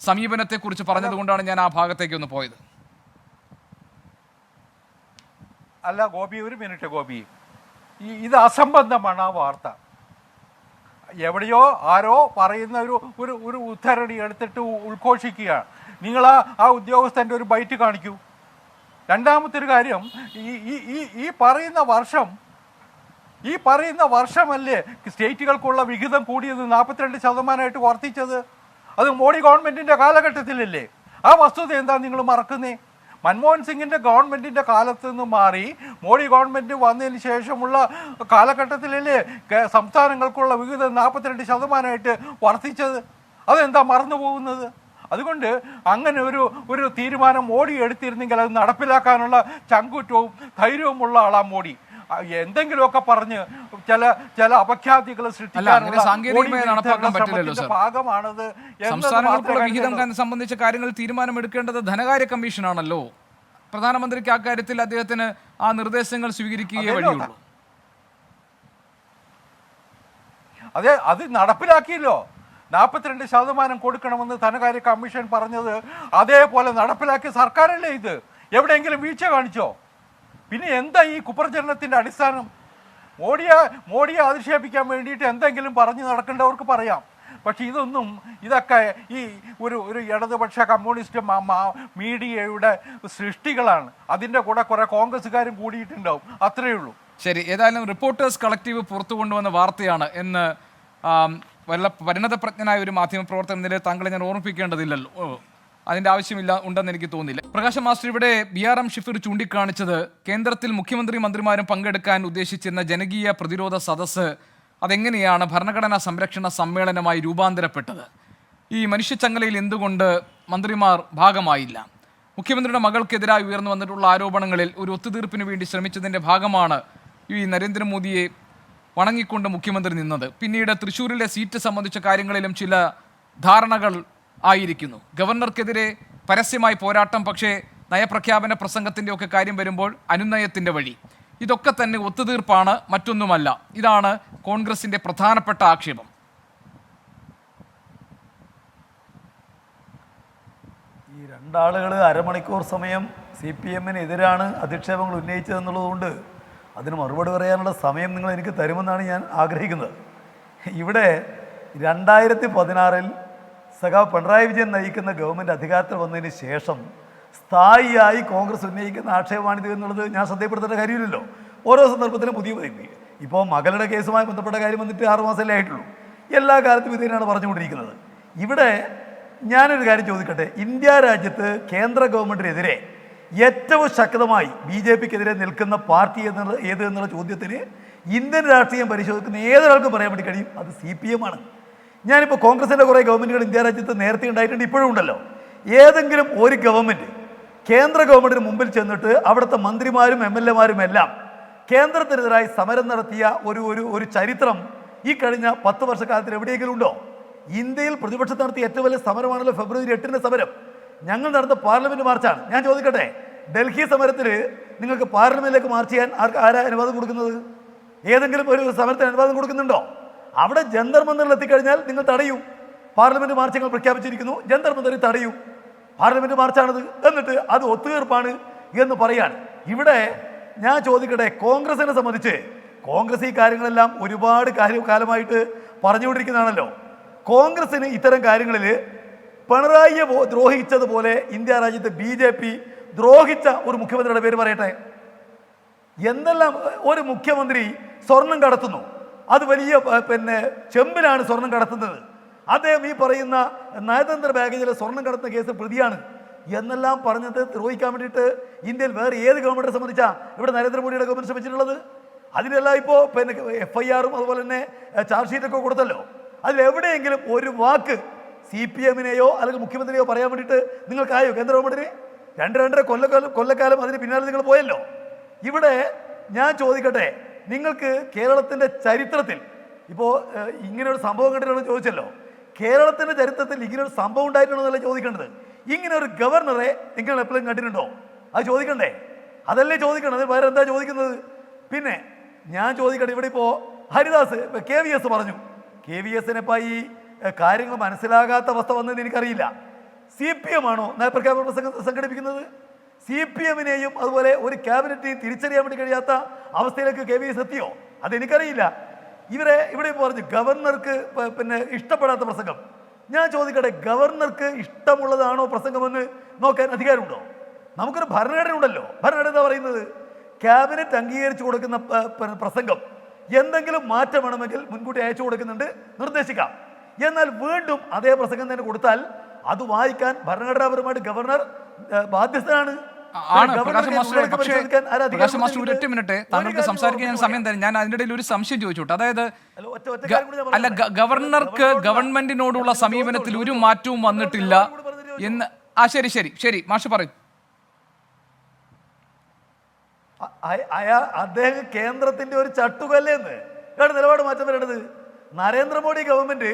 സമീപനത്തെക്കുറിച്ച് പറഞ്ഞതുകൊണ്ടാണ് ഞാൻ ആ ഭാഗത്തേക്ക് ഒന്ന് പോയത്. അല്ല ഗോപി, ഒരു മിനിറ്റ് ഗോപി, ഇത് അസംബന്ധമാണ് ആ വാർത്ത. എവിടെയോ ആരോ പറയുന്ന ഒരു ഉദ്ധരണി എടുത്തിട്ട് ഉദ്ഘോഷിക്കുകയാണ്. നിങ്ങൾ ആ ഉദ്യോഗസ്ഥൻ്റെ ഒരു ബൈറ്റ് കാണിക്കൂ. രണ്ടാമത്തെ ഒരു കാര്യം, ഈ പറയുന്ന വർഷമല്ലേ സ്റ്റേറ്റുകൾക്കുള്ള വിഹിതം കൂടിയത് 42% വർദ്ധിച്ചത്? അത് മോഡി ഗവൺമെൻറ്റിൻ്റെ കാലഘട്ടത്തിലല്ലേ? ആ വസ്തുത എന്താ നിങ്ങൾ മറക്കുന്നേ? മൻമോഹൻ സിംഗിൻ്റെ ഗവൺമെൻറ്റിൻ്റെ കാലത്ത് നിന്ന് മാറി മോഡി ഗവൺമെൻറ് വന്നതിന് ശേഷമുള്ള കാലഘട്ടത്തിലല്ലേ സംസ്ഥാനങ്ങൾക്കുള്ള വിഹിതം 42% വർദ്ധിച്ചത്? അതെന്താ മറന്നു പോകുന്നത്? അതുകൊണ്ട് അങ്ങനെ ഒരു തീരുമാനം മോഡി എടുത്തിരുന്നെങ്കിൽ അത് നടപ്പിലാക്കാനുള്ള ചങ്കൂറ്റവും ധൈര്യവുമുള്ള ആളാ മോഡി. എന്തെങ്കിലുമൊക്കെ പറഞ്ഞ് ചില അപഖ്യാതികൾ സൃഷ്ടിക്കാനുള്ള ഭാഗമാണത്. സംസ്ഥാനങ്ങൾക്കുള്ള വിഹിതം സംബന്ധിച്ച കാര്യങ്ങൾ തീരുമാനമെടുക്കേണ്ടത് ധനകാര്യ കമ്മീഷനാണല്ലോ. പ്രധാനമന്ത്രിക്ക് അക്കാര്യത്തിൽ അദ്ദേഹത്തിന് ആ നിർദ്ദേശങ്ങൾ സ്വീകരിക്കുകയേ വഴിയുള്ളൂ. അത് നടപ്പിലാക്കിയല്ലോ. 42% കൊടുക്കണമെന്ന് ധനകാര്യ കമ്മീഷൻ പറഞ്ഞത് അതേപോലെ നടപ്പിലാക്കിയ സർക്കാരല്ലേ ഇത്? എവിടെയെങ്കിലും വീഴ്ച കാണിച്ചോ? പിന്നെ എന്താ ഈ കുപ്രചരണത്തിൻ്റെ അടിസ്ഥാനം? മോഡിയെ അധിക്ഷേപിക്കാൻ വേണ്ടിയിട്ട് എന്തെങ്കിലും പറഞ്ഞു നടക്കേണ്ടവർക്ക് പറയാം. പക്ഷെ ഇതൊക്കെ ഈ ഒരു ഇടതുപക്ഷ കമ്മ്യൂണിസ്റ്റ് മീഡിയയുടെ സൃഷ്ടികളാണ്. അതിൻ്റെ കൂടെ കുറെ കോൺഗ്രസ്സുകാരും കൂടിയിട്ടുണ്ടാവും, അത്രയേ ഉള്ളൂ. ശരി, ഏതായാലും റിപ്പോർട്ടേഴ്സ് കളക്റ്റീവ് പുറത്തു കൊണ്ടുവന്ന വാർത്തയാണ് എന്ന് പരിണതപ്രജ്ഞനായ ഒരു മാധ്യമപ്രവർത്തകൻ എന്ന നിലയിൽ താങ്കളെ ഞാൻ ഓർമ്മിപ്പിക്കേണ്ടതില്ലല്ലോ. അതിൻ്റെ ആവശ്യമില്ല ഉണ്ടെന്ന് എനിക്ക് തോന്നുന്നില്ല. പ്രകാശ് മാസ്റ്റർ, ഇവിടെ BRM ഷിഫീർ ചൂണ്ടിക്കാണിച്ചത് കേന്ദ്രത്തിൽ മന്ത്രിമാരും പങ്കെടുക്കാൻ ഉദ്ദേശിച്ചിരുന്ന ജനകീയ പ്രതിരോധ സദസ്സ് അതെങ്ങനെയാണ് ഭരണഘടനാ സംരക്ഷണ സമ്മേളനമായി രൂപാന്തരപ്പെട്ടത്? ഈ മനുഷ്യച്ചങ്ങലയിൽ എന്തുകൊണ്ട് മന്ത്രിമാർ ഭാഗമായില്ല? മുഖ്യമന്ത്രിയുടെ മകൾക്കെതിരായി ഉയർന്നു വന്നിട്ടുള്ള ആരോപണങ്ങളിൽ ഒരു ഒത്തുതീർപ്പിന് വേണ്ടി ശ്രമിച്ചതിൻ്റെ ഭാഗമാണ് ഈ നരേന്ദ്രമോദിയെ വണങ്ങിക്കൊണ്ട് മുഖ്യമന്ത്രി നിന്നത്. പിന്നീട് തൃശ്ശൂരിലെ സീറ്റ് സംബന്ധിച്ച കാര്യങ്ങളിലും ചില ധാരണകൾ ആയിരിക്കുന്നു. ഗവർണർക്കെതിരെ പരസ്യമായി പോരാട്ടം, പക്ഷേ നയപ്രഖ്യാപന പ്രസംഗത്തിൻ്റെ ഒക്കെ കാര്യം വരുമ്പോൾ അനുനയത്തിൻ്റെ വഴി. ഇതൊക്കെ തന്നെ ഒത്തുതീർപ്പാണ്, മറ്റൊന്നുമല്ല. ഇതാണ് കോൺഗ്രസിൻ്റെ പ്രധാനപ്പെട്ട ആക്ഷേപം. ഈ രണ്ടാളുകൾ അരമണിക്കൂർ സമയം CPM-നെതിരാണ് അധിക്ഷേപങ്ങൾ ഉന്നയിച്ചതെന്നുള്ളതുകൊണ്ട് അതിന് മറുപടി പറയാനുള്ള സമയം നിങ്ങൾ എനിക്ക് തരുമെന്നാണ് ഞാൻ ആഗ്രഹിക്കുന്നത്. ഇവിടെ 2016 സഖാവ് പിണറായി വിജയൻ നയിക്കുന്ന ഗവൺമെൻറ് അധികാരത്തിൽ വന്നതിന് ശേഷം സ്ഥായിയായി കോൺഗ്രസ് ഉന്നയിക്കുന്ന ആക്ഷേപമാണിത് എന്നുള്ളത് ഞാൻ ശ്രദ്ധപ്പെടുത്തേണ്ട കാര്യമില്ലല്ലോ. ഓരോ സന്ദർഭത്തിലും പുതിയ ഇപ്പോൾ മകളുടെ കേസുമായി ബന്ധപ്പെട്ട കാര്യം വന്നിട്ട് 6 മാസമല്ലേ ആയിട്ടുള്ളൂ. എല്ലാ കാലത്തും ഇത് തന്നെയാണ് പറഞ്ഞുകൊണ്ടിരിക്കുന്നത്. ഇവിടെ ഞാനൊരു കാര്യം ചോദിക്കട്ടെ. ഇന്ത്യ രാജ്യത്ത് കേന്ദ്ര ഗവൺമെൻറ്റിനെതിരെ ഏറ്റവും ശക്തമായി BJP-ക്കെതിരെ നിൽക്കുന്ന പാർട്ടി ഏത് എന്നുള്ള ചോദ്യത്തിന് ഇന്ത്യൻ രാഷ്ട്രീയം പരിശോധിക്കുന്ന ഏതൊരാൾക്കും പറയാൻ വേണ്ടി കഴിയും, അത് CPM-ആണ്. ഞാനിപ്പോൾ കോൺഗ്രസിൻ്റെ കുറേ ഗവൺമെൻറ്റുകൾ ഇന്ത്യ രാജ്യത്ത് നേരത്തെ ഉണ്ടായിട്ടുണ്ട്, ഇപ്പോഴും ഉണ്ടല്ലോ. ഏതെങ്കിലും ഒരു ഗവൺമെൻറ് കേന്ദ്ര ഗവൺമെൻറ്റിന് മുമ്പിൽ ചെന്നിട്ട് അവിടുത്തെ മന്ത്രിമാരും MLA-മാരും എല്ലാം കേന്ദ്രത്തിനെതിരായി സമരം നടത്തിയ ഒരു ചരിത്രം ഈ കഴിഞ്ഞ 10 വർഷക്കാലത്തിൽ എവിടെയെങ്കിലും ഉണ്ടോ? ഇന്ത്യയിൽ പ്രതിപക്ഷത്ത് നടത്തിയ ഏറ്റവും വലിയ സമരമാണല്ലോ ഫെബ്രുവരി 8-ന്റെ സമരം. ഞങ്ങൾ നടന്ന പാർലമെൻറ്റ് മാർച്ചാണ്. ഞാൻ ചോദിക്കട്ടെ, ഡൽഹി സമരത്തിൽ നിങ്ങൾക്ക് പാർലമെൻറ്റിലേക്ക് മാർച്ച് ചെയ്യാൻ ആരാ അനുവാദം കൊടുക്കുന്നത്? ഏതെങ്കിലും ഒരു സമരത്തിന് അനുവാദം കൊടുക്കുന്നുണ്ടോ? അവിടെ ജന്തർ മന്ദിറിൽ എത്തിക്കഴിഞ്ഞാൽ നിങ്ങൾ തടയും. പാർലമെൻറ്റ് മാർച്ച് ഞങ്ങൾ പ്രഖ്യാപിച്ചിരിക്കുന്നു, ജന്തർ മന്ദിറിൽ തടയും. പാർലമെൻറ്റ് മാർച്ചാണത്, എന്നിട്ട് അത് ഒത്തുതീർപ്പാണ് എന്ന് പറയാണ്. ഇവിടെ ഞാൻ ചോദിക്കട്ടെ, കോൺഗ്രസിനെ സംബന്ധിച്ച് കോൺഗ്രസ് ഈ കാര്യങ്ങളെല്ലാം ഒരുപാട് കാലമായിട്ട് പറഞ്ഞുകൊണ്ടിരിക്കുന്നതാണല്ലോ. കോൺഗ്രസിന് ഇത്തരം കാര്യങ്ങളിൽ പിണറായിയെ ദ്രോഹിച്ചതുപോലെ ഇന്ത്യ രാജ്യത്ത് BJP ദ്രോഹിച്ച ഒരു മുഖ്യമന്ത്രിയുടെ പേര് പറയട്ടെ. എന്തെല്ലാം ഒരു മുഖ്യമന്ത്രി സ്വർണം കടത്തുന്നു, അത് വലിയ ചെമ്പിലാണ് സ്വർണം കടത്തുന്നത്, അദ്ദേഹം ഈ പറയുന്ന നയതന്ത്ര ബാഗേജിലെ സ്വർണം കടത്തുന്ന കേസ് പ്രതിയാണ് എന്നെല്ലാം പറഞ്ഞത് ദ്രോഹിക്കാൻ വേണ്ടിയിട്ട് ഇന്ത്യയിൽ വേറെ ഏത് ഗവൺമെന്റിനെ സംബന്ധിച്ചാ ഇവിടെ നരേന്ദ്രമോദിയുടെ ഗവൺമെന്റ് ശ്രമിച്ചിട്ടുള്ളത്? അതിനെല്ലാം ഇപ്പോൾ FIR-ഉം അതുപോലെ തന്നെ ചാർജ് ഷീറ്റൊക്കെ കൊടുത്തല്ലോ. അതിലെവിടെയെങ്കിലും ഒരു വാക്ക് CPM-നെയോ അല്ലെങ്കിൽ മുഖ്യമന്ത്രിയോ പറയാൻ വേണ്ടിയിട്ട് നിങ്ങൾക്കായോ? കേന്ദ്ര ഗവൺമെന്റിന് 2.5 കൊല്ലക്കാലം അതിന് പിന്നാലെ നിങ്ങൾ പോയല്ലോ. ഇവിടെ ഞാൻ ചോദിക്കട്ടെ, നിങ്ങൾക്ക് കേരളത്തിൻ്റെ ചരിത്രത്തിൽ ഇപ്പോൾ ഇങ്ങനെയൊരു സംഭവം കണ്ടിട്ടുണ്ടോ ചോദിച്ചല്ലോ. കേരളത്തിൻ്റെ ചരിത്രത്തിൽ ഇങ്ങനെയൊരു സംഭവം ഉണ്ടായിട്ടുണ്ടോ എന്നല്ല ചോദിക്കേണ്ടത്. ഇങ്ങനെ ഒരു ഗവർണറെ നിങ്ങൾ എപ്പോഴും കണ്ടിട്ടുണ്ടോ? അത് ചോദിക്കണ്ടേ? അതല്ലേ ചോദിക്കണം, വേറെ എന്താ ചോദിക്കുന്നത്? പിന്നെ ഞാൻ ചോദിക്കട്ടെ, ഇവിടെ ഇപ്പോൾ ഹരിദാസ് KVS പറഞ്ഞു. KVS-നെ ഈ കാര്യങ്ങൾ മനസ്സിലാകാത്ത അവസ്ഥ വന്നതെന്ന് എനിക്കറിയില്ല. CPM ആണോ നയപ്രഖ്യാപന പ്രസംഗം സംഘടിപ്പിക്കുന്നത്? CPM-നെയും അതുപോലെ ഒരു ക്യാബിനറ്റിനെയും തിരിച്ചറിയാൻ വേണ്ടി കഴിയാത്ത അവസ്ഥയിലേക്ക് KVS എത്തിയോ? അതെനിക്കറിയില്ല. ഇവിടെ പറഞ്ഞു ഗവർണർക്ക് ഇഷ്ടപ്പെടാത്ത പ്രസംഗം. ഞാൻ ചോദിക്കട്ടെ, ഗവർണർക്ക് ഇഷ്ടമുള്ളതാണോ പ്രസംഗമെന്ന് നോക്കാൻ അധികാരമുണ്ടോ? നമുക്കൊരു ഭരണഘടന ഉണ്ടല്ലോ. ഭരണഘടന എന്താ പറയുന്നത്? ക്യാബിനറ്റ് അംഗീകരിച്ചു കൊടുക്കുന്ന പ്രസംഗം എന്തെങ്കിലും മാറ്റം വേണമെങ്കിൽ മുൻകൂട്ടി അയച്ചു കൊടുക്കുന്നുണ്ട്, നിർദ്ദേശിക്കാം. എന്നാൽ വീണ്ടും അതേ പ്രസംഗം തന്നെ കൊടുത്താൽ അത് വായിക്കാൻ ഭരണഘടനാപരമായിട്ട് ഗവർണർ ബാധ്യസ്ഥനാണ്. പ്രകാശ് മാസ്റ്റർ ഒരൊറ്റ മിനിറ്റ് താങ്കൾക്ക് സംസാരിക്കാൻ ഞാൻ സമയം തരും. ഞാൻ അതിൻ്റെ ഇടയിൽ ഒരു സംശയം ചോദിച്ചോട്ടെ. അതായത് അല്ല, ഗവർണർക്ക് ഗവൺമെന്റിനോടുള്ള സമീപനത്തിൽ ഒരു മാറ്റവും വന്നിട്ടില്ല എന്ന്. ശരി മാഷ് പറയും. അദ്ദേഹം കേന്ദ്രത്തിന്റെ ഒരു ചട്ടുകല്ലേന്ന് നിലപാട് മാറ്റം വരേണ്ടത്. നരേന്ദ്രമോദി ഗവൺമെന്റ്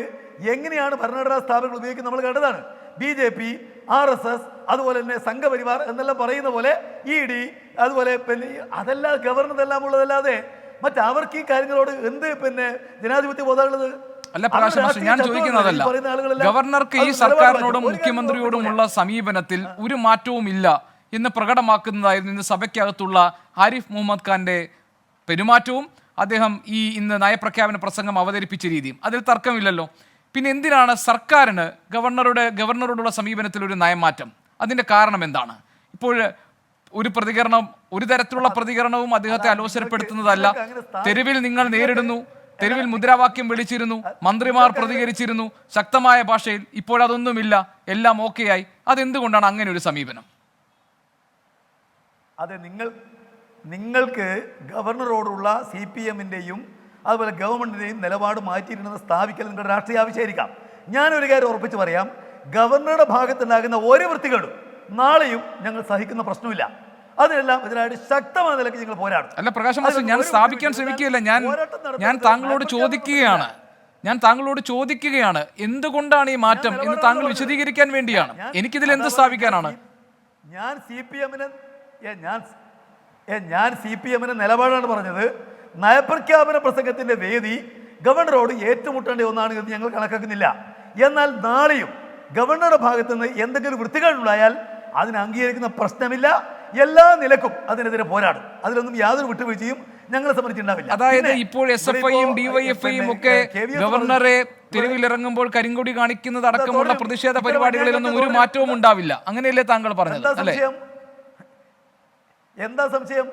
എങ്ങനെയാണ് ഭരണഘടനാ സ്ഥാപനങ്ങൾ ഉപയോഗിക്കുന്നത് നമ്മൾ കണ്ടതാണ്. BJP, RSS, അതുപോലെ തന്നെ സംഘപരിവാർ എന്നെല്ലാം പറയുന്ന പോലെ ED, അതുപോലെ അതെല്ലാം ഗവർണറെല്ലാം ഉള്ളതല്ലാതെ മറ്റവർക്ക് ഈ കാര്യങ്ങളോട് എന്ത് ജനാധിപത്യ ബോധമുള്ളത്? അല്ല പ്രകാശ് മാസ്റ്റർ, ഞാൻ ചോദിക്കുന്നതല്ല. ഗവർണർക്ക് ഈ സർക്കാരിനോടും മുഖ്യമന്ത്രിയോടുമുള്ള സമീപനത്തിൽ ഒരു മാറ്റവും ഇല്ല എന്ന് പ്രകടമാക്കുന്നതായിരുന്നു ഇന്ന് സഭയ്ക്കകത്തുള്ള ആരിഫ് മുഹമ്മദ് ഖാന്റെ പെരുമാറ്റവും അദ്ദേഹം ഇന്ന് നയപ്രഖ്യാപന പ്രസംഗം അവതരിപ്പിച്ച രീതിയും. അതിൽ തർക്കമില്ലല്ലോ. പിന്നെ എന്തിനാണ് സർക്കാരിന് ഗവർണറോടുള്ള സമീപനത്തിൽ ഒരു നയമാറ്റം? അതിന്റെ കാരണം എന്താണ്? ഇപ്പോൾ ഒരു തരത്തിലുള്ള പ്രതികരണവും അദ്ദേഹത്തെ അലോസരപ്പെടുത്തുന്നതല്ല. തെരുവിൽ നിങ്ങൾ നേരിടുന്നു, തെരുവിൽ മുദ്രാവാക്യം വിളിച്ചിരുന്നു, മന്ത്രിമാർ പ്രതികരിച്ചിരുന്നു ശക്തമായ ഭാഷയിൽ. ഇപ്പോഴതൊന്നുമില്ല, എല്ലാം ഓക്കെയായി. അതെന്തുകൊണ്ടാണ് അങ്ങനെ ഒരു സമീപനം? അതെ, നിങ്ങൾക്ക് ഗവർണറോടുള്ള CPM-ന്റെയും അതുപോലെ ഗവൺമെന്റിന്റെയും നിലപാട് മാറ്റിയിരുന്നത് സ്ഥാപിക്കൽ നിങ്ങളുടെ രാഷ്ട്രീയ ആവശ്യമായിരിക്കാം. ഞാനൊരു കാര്യം ഉറപ്പിച്ച് പറയാം, ഗവർണറുടെ ഭാഗത്തുണ്ടാകുന്ന ഒരു വൃത്തികേടും നാളെയും ഞങ്ങൾ സഹിക്കുന്ന പ്രശ്നമില്ല. അതിനെല്ലാം ഇതിനായിട്ട് ശക്തമായ നിലയ്ക്ക് ഞങ്ങൾ പോരാടും. അല്ല പ്രകാശ് മാസ്റ്റർ, ഞാൻ സ്ഥാപിക്കാൻ ശ്രമിക്കുകയല്ല. ഞാൻ താങ്കളോട് ചോദിക്കുകയാണ് എന്തുകൊണ്ടാണ് ഈ മാറ്റം എന്ന് താങ്കൾ വിശദീകരിക്കാൻ വേണ്ടിയാണ്. എനിക്കിതിൽ എന്ത് സ്ഥാപിക്കാനാണ്? ഞാൻ CPM-ന്റെ നിലപാടാണ് പറഞ്ഞത്. നയപ്രഖ്യാപന പ്രസംഗത്തിന്റെ വേദി ഗവർണറോട് ഏറ്റുമുട്ടേണ്ട ഒന്നാണ് എന്ന് ഞങ്ങൾ കണക്കാക്കുന്നില്ല. എന്നാൽ നാളെയും ഗവർണറുടെ ഭാഗത്തു നിന്ന് എന്തെങ്കിലും വൃത്തികേടുണ്ടായാൽ അതിന് അംഗീകരിക്കുന്ന പ്രശ്നമില്ല. എല്ലാ നിലക്കും അതിനെതിരെ പോരാടും. അതിലൊന്നും യാതൊരു വിട്ടുവീഴ്ചയും ഞങ്ങളെ സംബന്ധിച്ചുണ്ടാവില്ല. അതായത് ഇപ്പോൾ SFI-യും DYFI-യും ഒക്കെ ഗവർണറെ തെരുവിലിറങ്ങുമ്പോൾ കരിങ്കൊടി കാണിക്കുന്നത് അടക്കമുള്ള പ്രതിഷേധ പരിപാടികളിലൊന്നും ഒരു മാറ്റവും ഉണ്ടാവില്ല. അങ്ങനെയല്ലേ താങ്കൾ പറഞ്ഞത്? എന്താ സംശയം?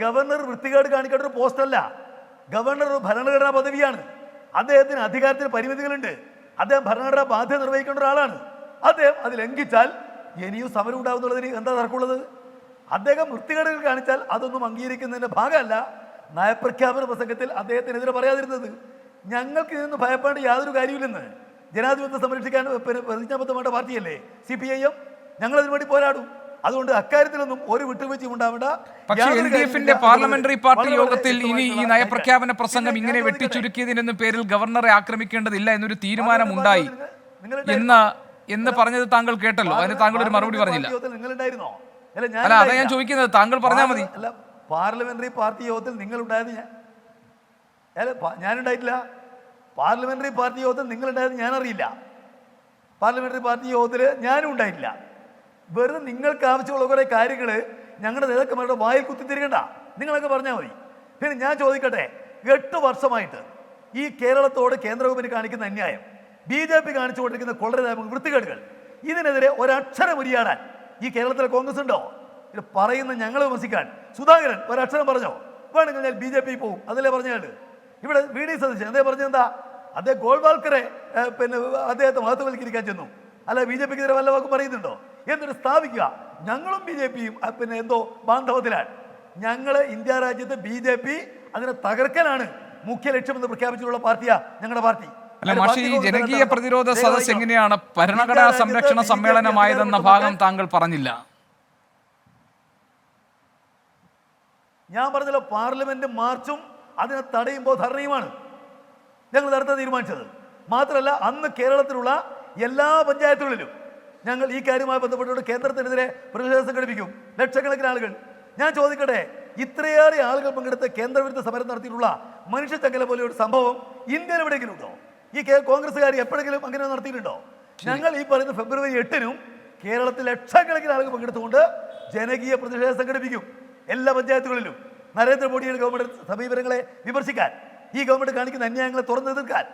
ഗവർണർ വൃത്തികേട് കാണിക്കേണ്ട ഒരു പോസ്റ്റല്ല. ഗവർണർ ഒരു ഭരണഘടനാ പദവിയാണ്. അദ്ദേഹത്തിന് അധികാരത്തിന് പരിമിതികളുണ്ട്. അദ്ദേഹം ഭരണഘടനാ ബാധ്യത നിർവഹിക്കേണ്ട ഒരാളാണ്. അദ്ദേഹം അത് ലംഘിച്ചാൽ ഇനിയും സമരം ഉണ്ടാവുന്നുള്ളതിന് എന്താ തർക്കമുള്ളത്? അദ്ദേഹം വൃത്തികേടുകൾ കാണിച്ചാൽ അതൊന്നും അംഗീകരിക്കുന്നതിന്റെ ഭാഗമല്ല നയപ്രഖ്യാപന പ്രസംഗത്തിൽ അദ്ദേഹത്തിനെതിരെ പറയാതിരുന്നത്. ഞങ്ങൾക്ക് ഇതിന് ഭയപ്പെടേണ്ട യാതൊരു കാര്യമില്ലെന്ന്. ജനാധിപത്യം സംരക്ഷിക്കാൻ പ്രതിജ്ഞാബദ്ധമായ പാർട്ടിയല്ലേ CPIM. ഞങ്ങൾ അതിനു വേണ്ടി പോരാടും. അതുകൊണ്ട് അക്കാര്യത്തിലൊന്നും ഒരു വിട്ടുവീഴ്ചയും ഉണ്ടാവേണ്ട. പക്ഷേ LDF-ന്റെ പാർലമെന്ററി പാർട്ടി യോഗത്തിൽ ഇനി ഈ നയപ്രഖ്യാപന പ്രസംഗം ഇങ്ങനെ വെട്ടിച്ചുരുക്കിയതിന്റെ പേരിൽ ഗവർണറെ ആക്രമിക്കേണ്ടതില്ല എന്നൊരു തീരുമാനമുണ്ടായി എന്ന് പറഞ്ഞത് താങ്കൾ കേട്ടല്ലോ. അതിന് താങ്കൾ ഒരു മറുപടി പറഞ്ഞില്ല. അല്ല, അതാ ഞാൻ ചോദിക്കുന്നത്. താങ്കൾ പറഞ്ഞാൽ മതി. പാർലമെന്ററി പാർട്ടി യോഗത്തിൽ നിങ്ങളുണ്ടായത് ഞാനുണ്ടായിട്ടില്ല. പാർലമെന്ററി പാർട്ടി യോഗത്തിൽ നിങ്ങളുണ്ടായത് ഞാനറിയില്ല. പാർലമെന്ററി പാർട്ടി യോഗത്തിൽ ഞാനും ഉണ്ടായിട്ടില്ല. വെറുതെ നിങ്ങൾക്ക് ആവശ്യമുള്ള കുറേ കാര്യങ്ങൾ ഞങ്ങളുടെ നേതാക്കന്മാരുടെ വായിൽ കുത്തിത്തിരിക്കണ്ട, നിങ്ങളൊക്കെ പറഞ്ഞാൽ മതി. പിന്നെ ഞാൻ ചോദിക്കട്ടെ, 8 വർഷമായിട്ട് ഈ കേരളത്തോട് കേന്ദ്ര ഗവൺമെന്റ് കാണിക്കുന്ന അന്യായം, BJP കാണിച്ചുകൊണ്ടിരിക്കുന്ന കൊള്ളരുതായ്മ, വൃത്തികേടുകൾ, ഇതിനെതിരെ ഒരക്ഷരം ഉരിയാടാൻ ഈ കേരളത്തിലെ കോൺഗ്രസ് ഉണ്ടോ? ഇത് പറയുന്ന ഞങ്ങൾ വിമർശിക്കാൻ സുധാകരൻ ഒരക്ഷരം പറഞ്ഞോ? വേണമെങ്കിൽ ഞാൻ BJP പോവും, അതല്ലേ പറഞ്ഞാണ്ട്. ഇവിടെ VD സതീശൻ എന്തേ പറഞ്ഞെന്താ? അദ്ദേഹം ഗോൾവാൾക്കറെ പിന്നെ അദ്ദേഹത്തെ മഹത്വവൽക്കരിക്കാൻ ചെന്നു. അല്ല BJPക്കെതിരെ വല്ല വാക്കും പറയുന്നുണ്ടോ? എന്നിട്ട് സ്ഥാപിക്കുക ഞങ്ങളും BJPയും പിന്നെ എന്തോ ബാന്ധവത്തിലാണ്. ഞങ്ങൾ ഇന്ത്യ രാജ്യത്ത് BJP അതിനെ തകർക്കലാണ് മുഖ്യ ലക്ഷ്യമെന്ന് പ്രഖ്യാപിച്ചിട്ടുള്ള പാർട്ടിയാ ഞങ്ങളുടെ പാർട്ടി. അല്ല മാഷി, ഈ ജനകീയ പ്രതിരോധ സദസ് എങ്ങനെയാണ് ഭരണഘടനാ സംരക്ഷണ സമ്മേളനമായതെന്ന ഭാഗം താങ്കൾ പറഞ്ഞില്ല. ഞാൻ പറഞ്ഞല്ലോ, പാർലമെന്റ് മാർച്ചും അതിനെ തടയുമ്പോൾ ധർണയുമാണ് ഞങ്ങൾ നടത്താൻ തീരുമാനിച്ചത്. മാത്രമല്ല, അന്ന് കേരളത്തിലുള്ള എല്ലാ പഞ്ചായത്തുകളിലും ഞങ്ങൾ ഈ കാര്യവുമായി ബന്ധപ്പെട്ടുകൊണ്ട് കേന്ദ്രത്തിനെതിരെ പ്രതിഷേധം സംഘടിപ്പിക്കും. ലക്ഷക്കണക്കിന് ആളുകൾ. ഞാൻ ചോദിക്കട്ടെ, ഇത്രയേറെ ആളുകൾ പങ്കെടുത്ത് കേന്ദ്രവിരുദ്ധ സമരം നടത്തിയിട്ടുള്ള മനുഷ്യച്ചങ്ങല പോലെ ഒരു സംഭവം ഇന്ത്യയിൽ എവിടെയെങ്കിലും ഉണ്ടോ? ഈ കോൺഗ്രസ്സുകാർ എപ്പോഴെങ്കിലും അങ്ങനെ നടത്തിയിട്ടുണ്ടോ? ഞങ്ങൾ ഈ പറയുന്ന ഫെബ്രുവരി 8-നും കേരളത്തിൽ ലക്ഷക്കണക്കിന് ആളുകൾ പങ്കെടുത്തുകൊണ്ട് ജനകീയ പ്രതിഷേധം സംഘടിപ്പിക്കും എല്ലാ പഞ്ചായത്തുകളിലും. നരേന്ദ്രമോദിയുടെ ഗവൺമെന്റ് സമീപനങ്ങളെ വിമർശിക്കാൻ, ഈ ഗവൺമെന്റ് കാണിക്കുന്ന അന്യായങ്ങളെ തുറന്നു എതിർക്കാൻ,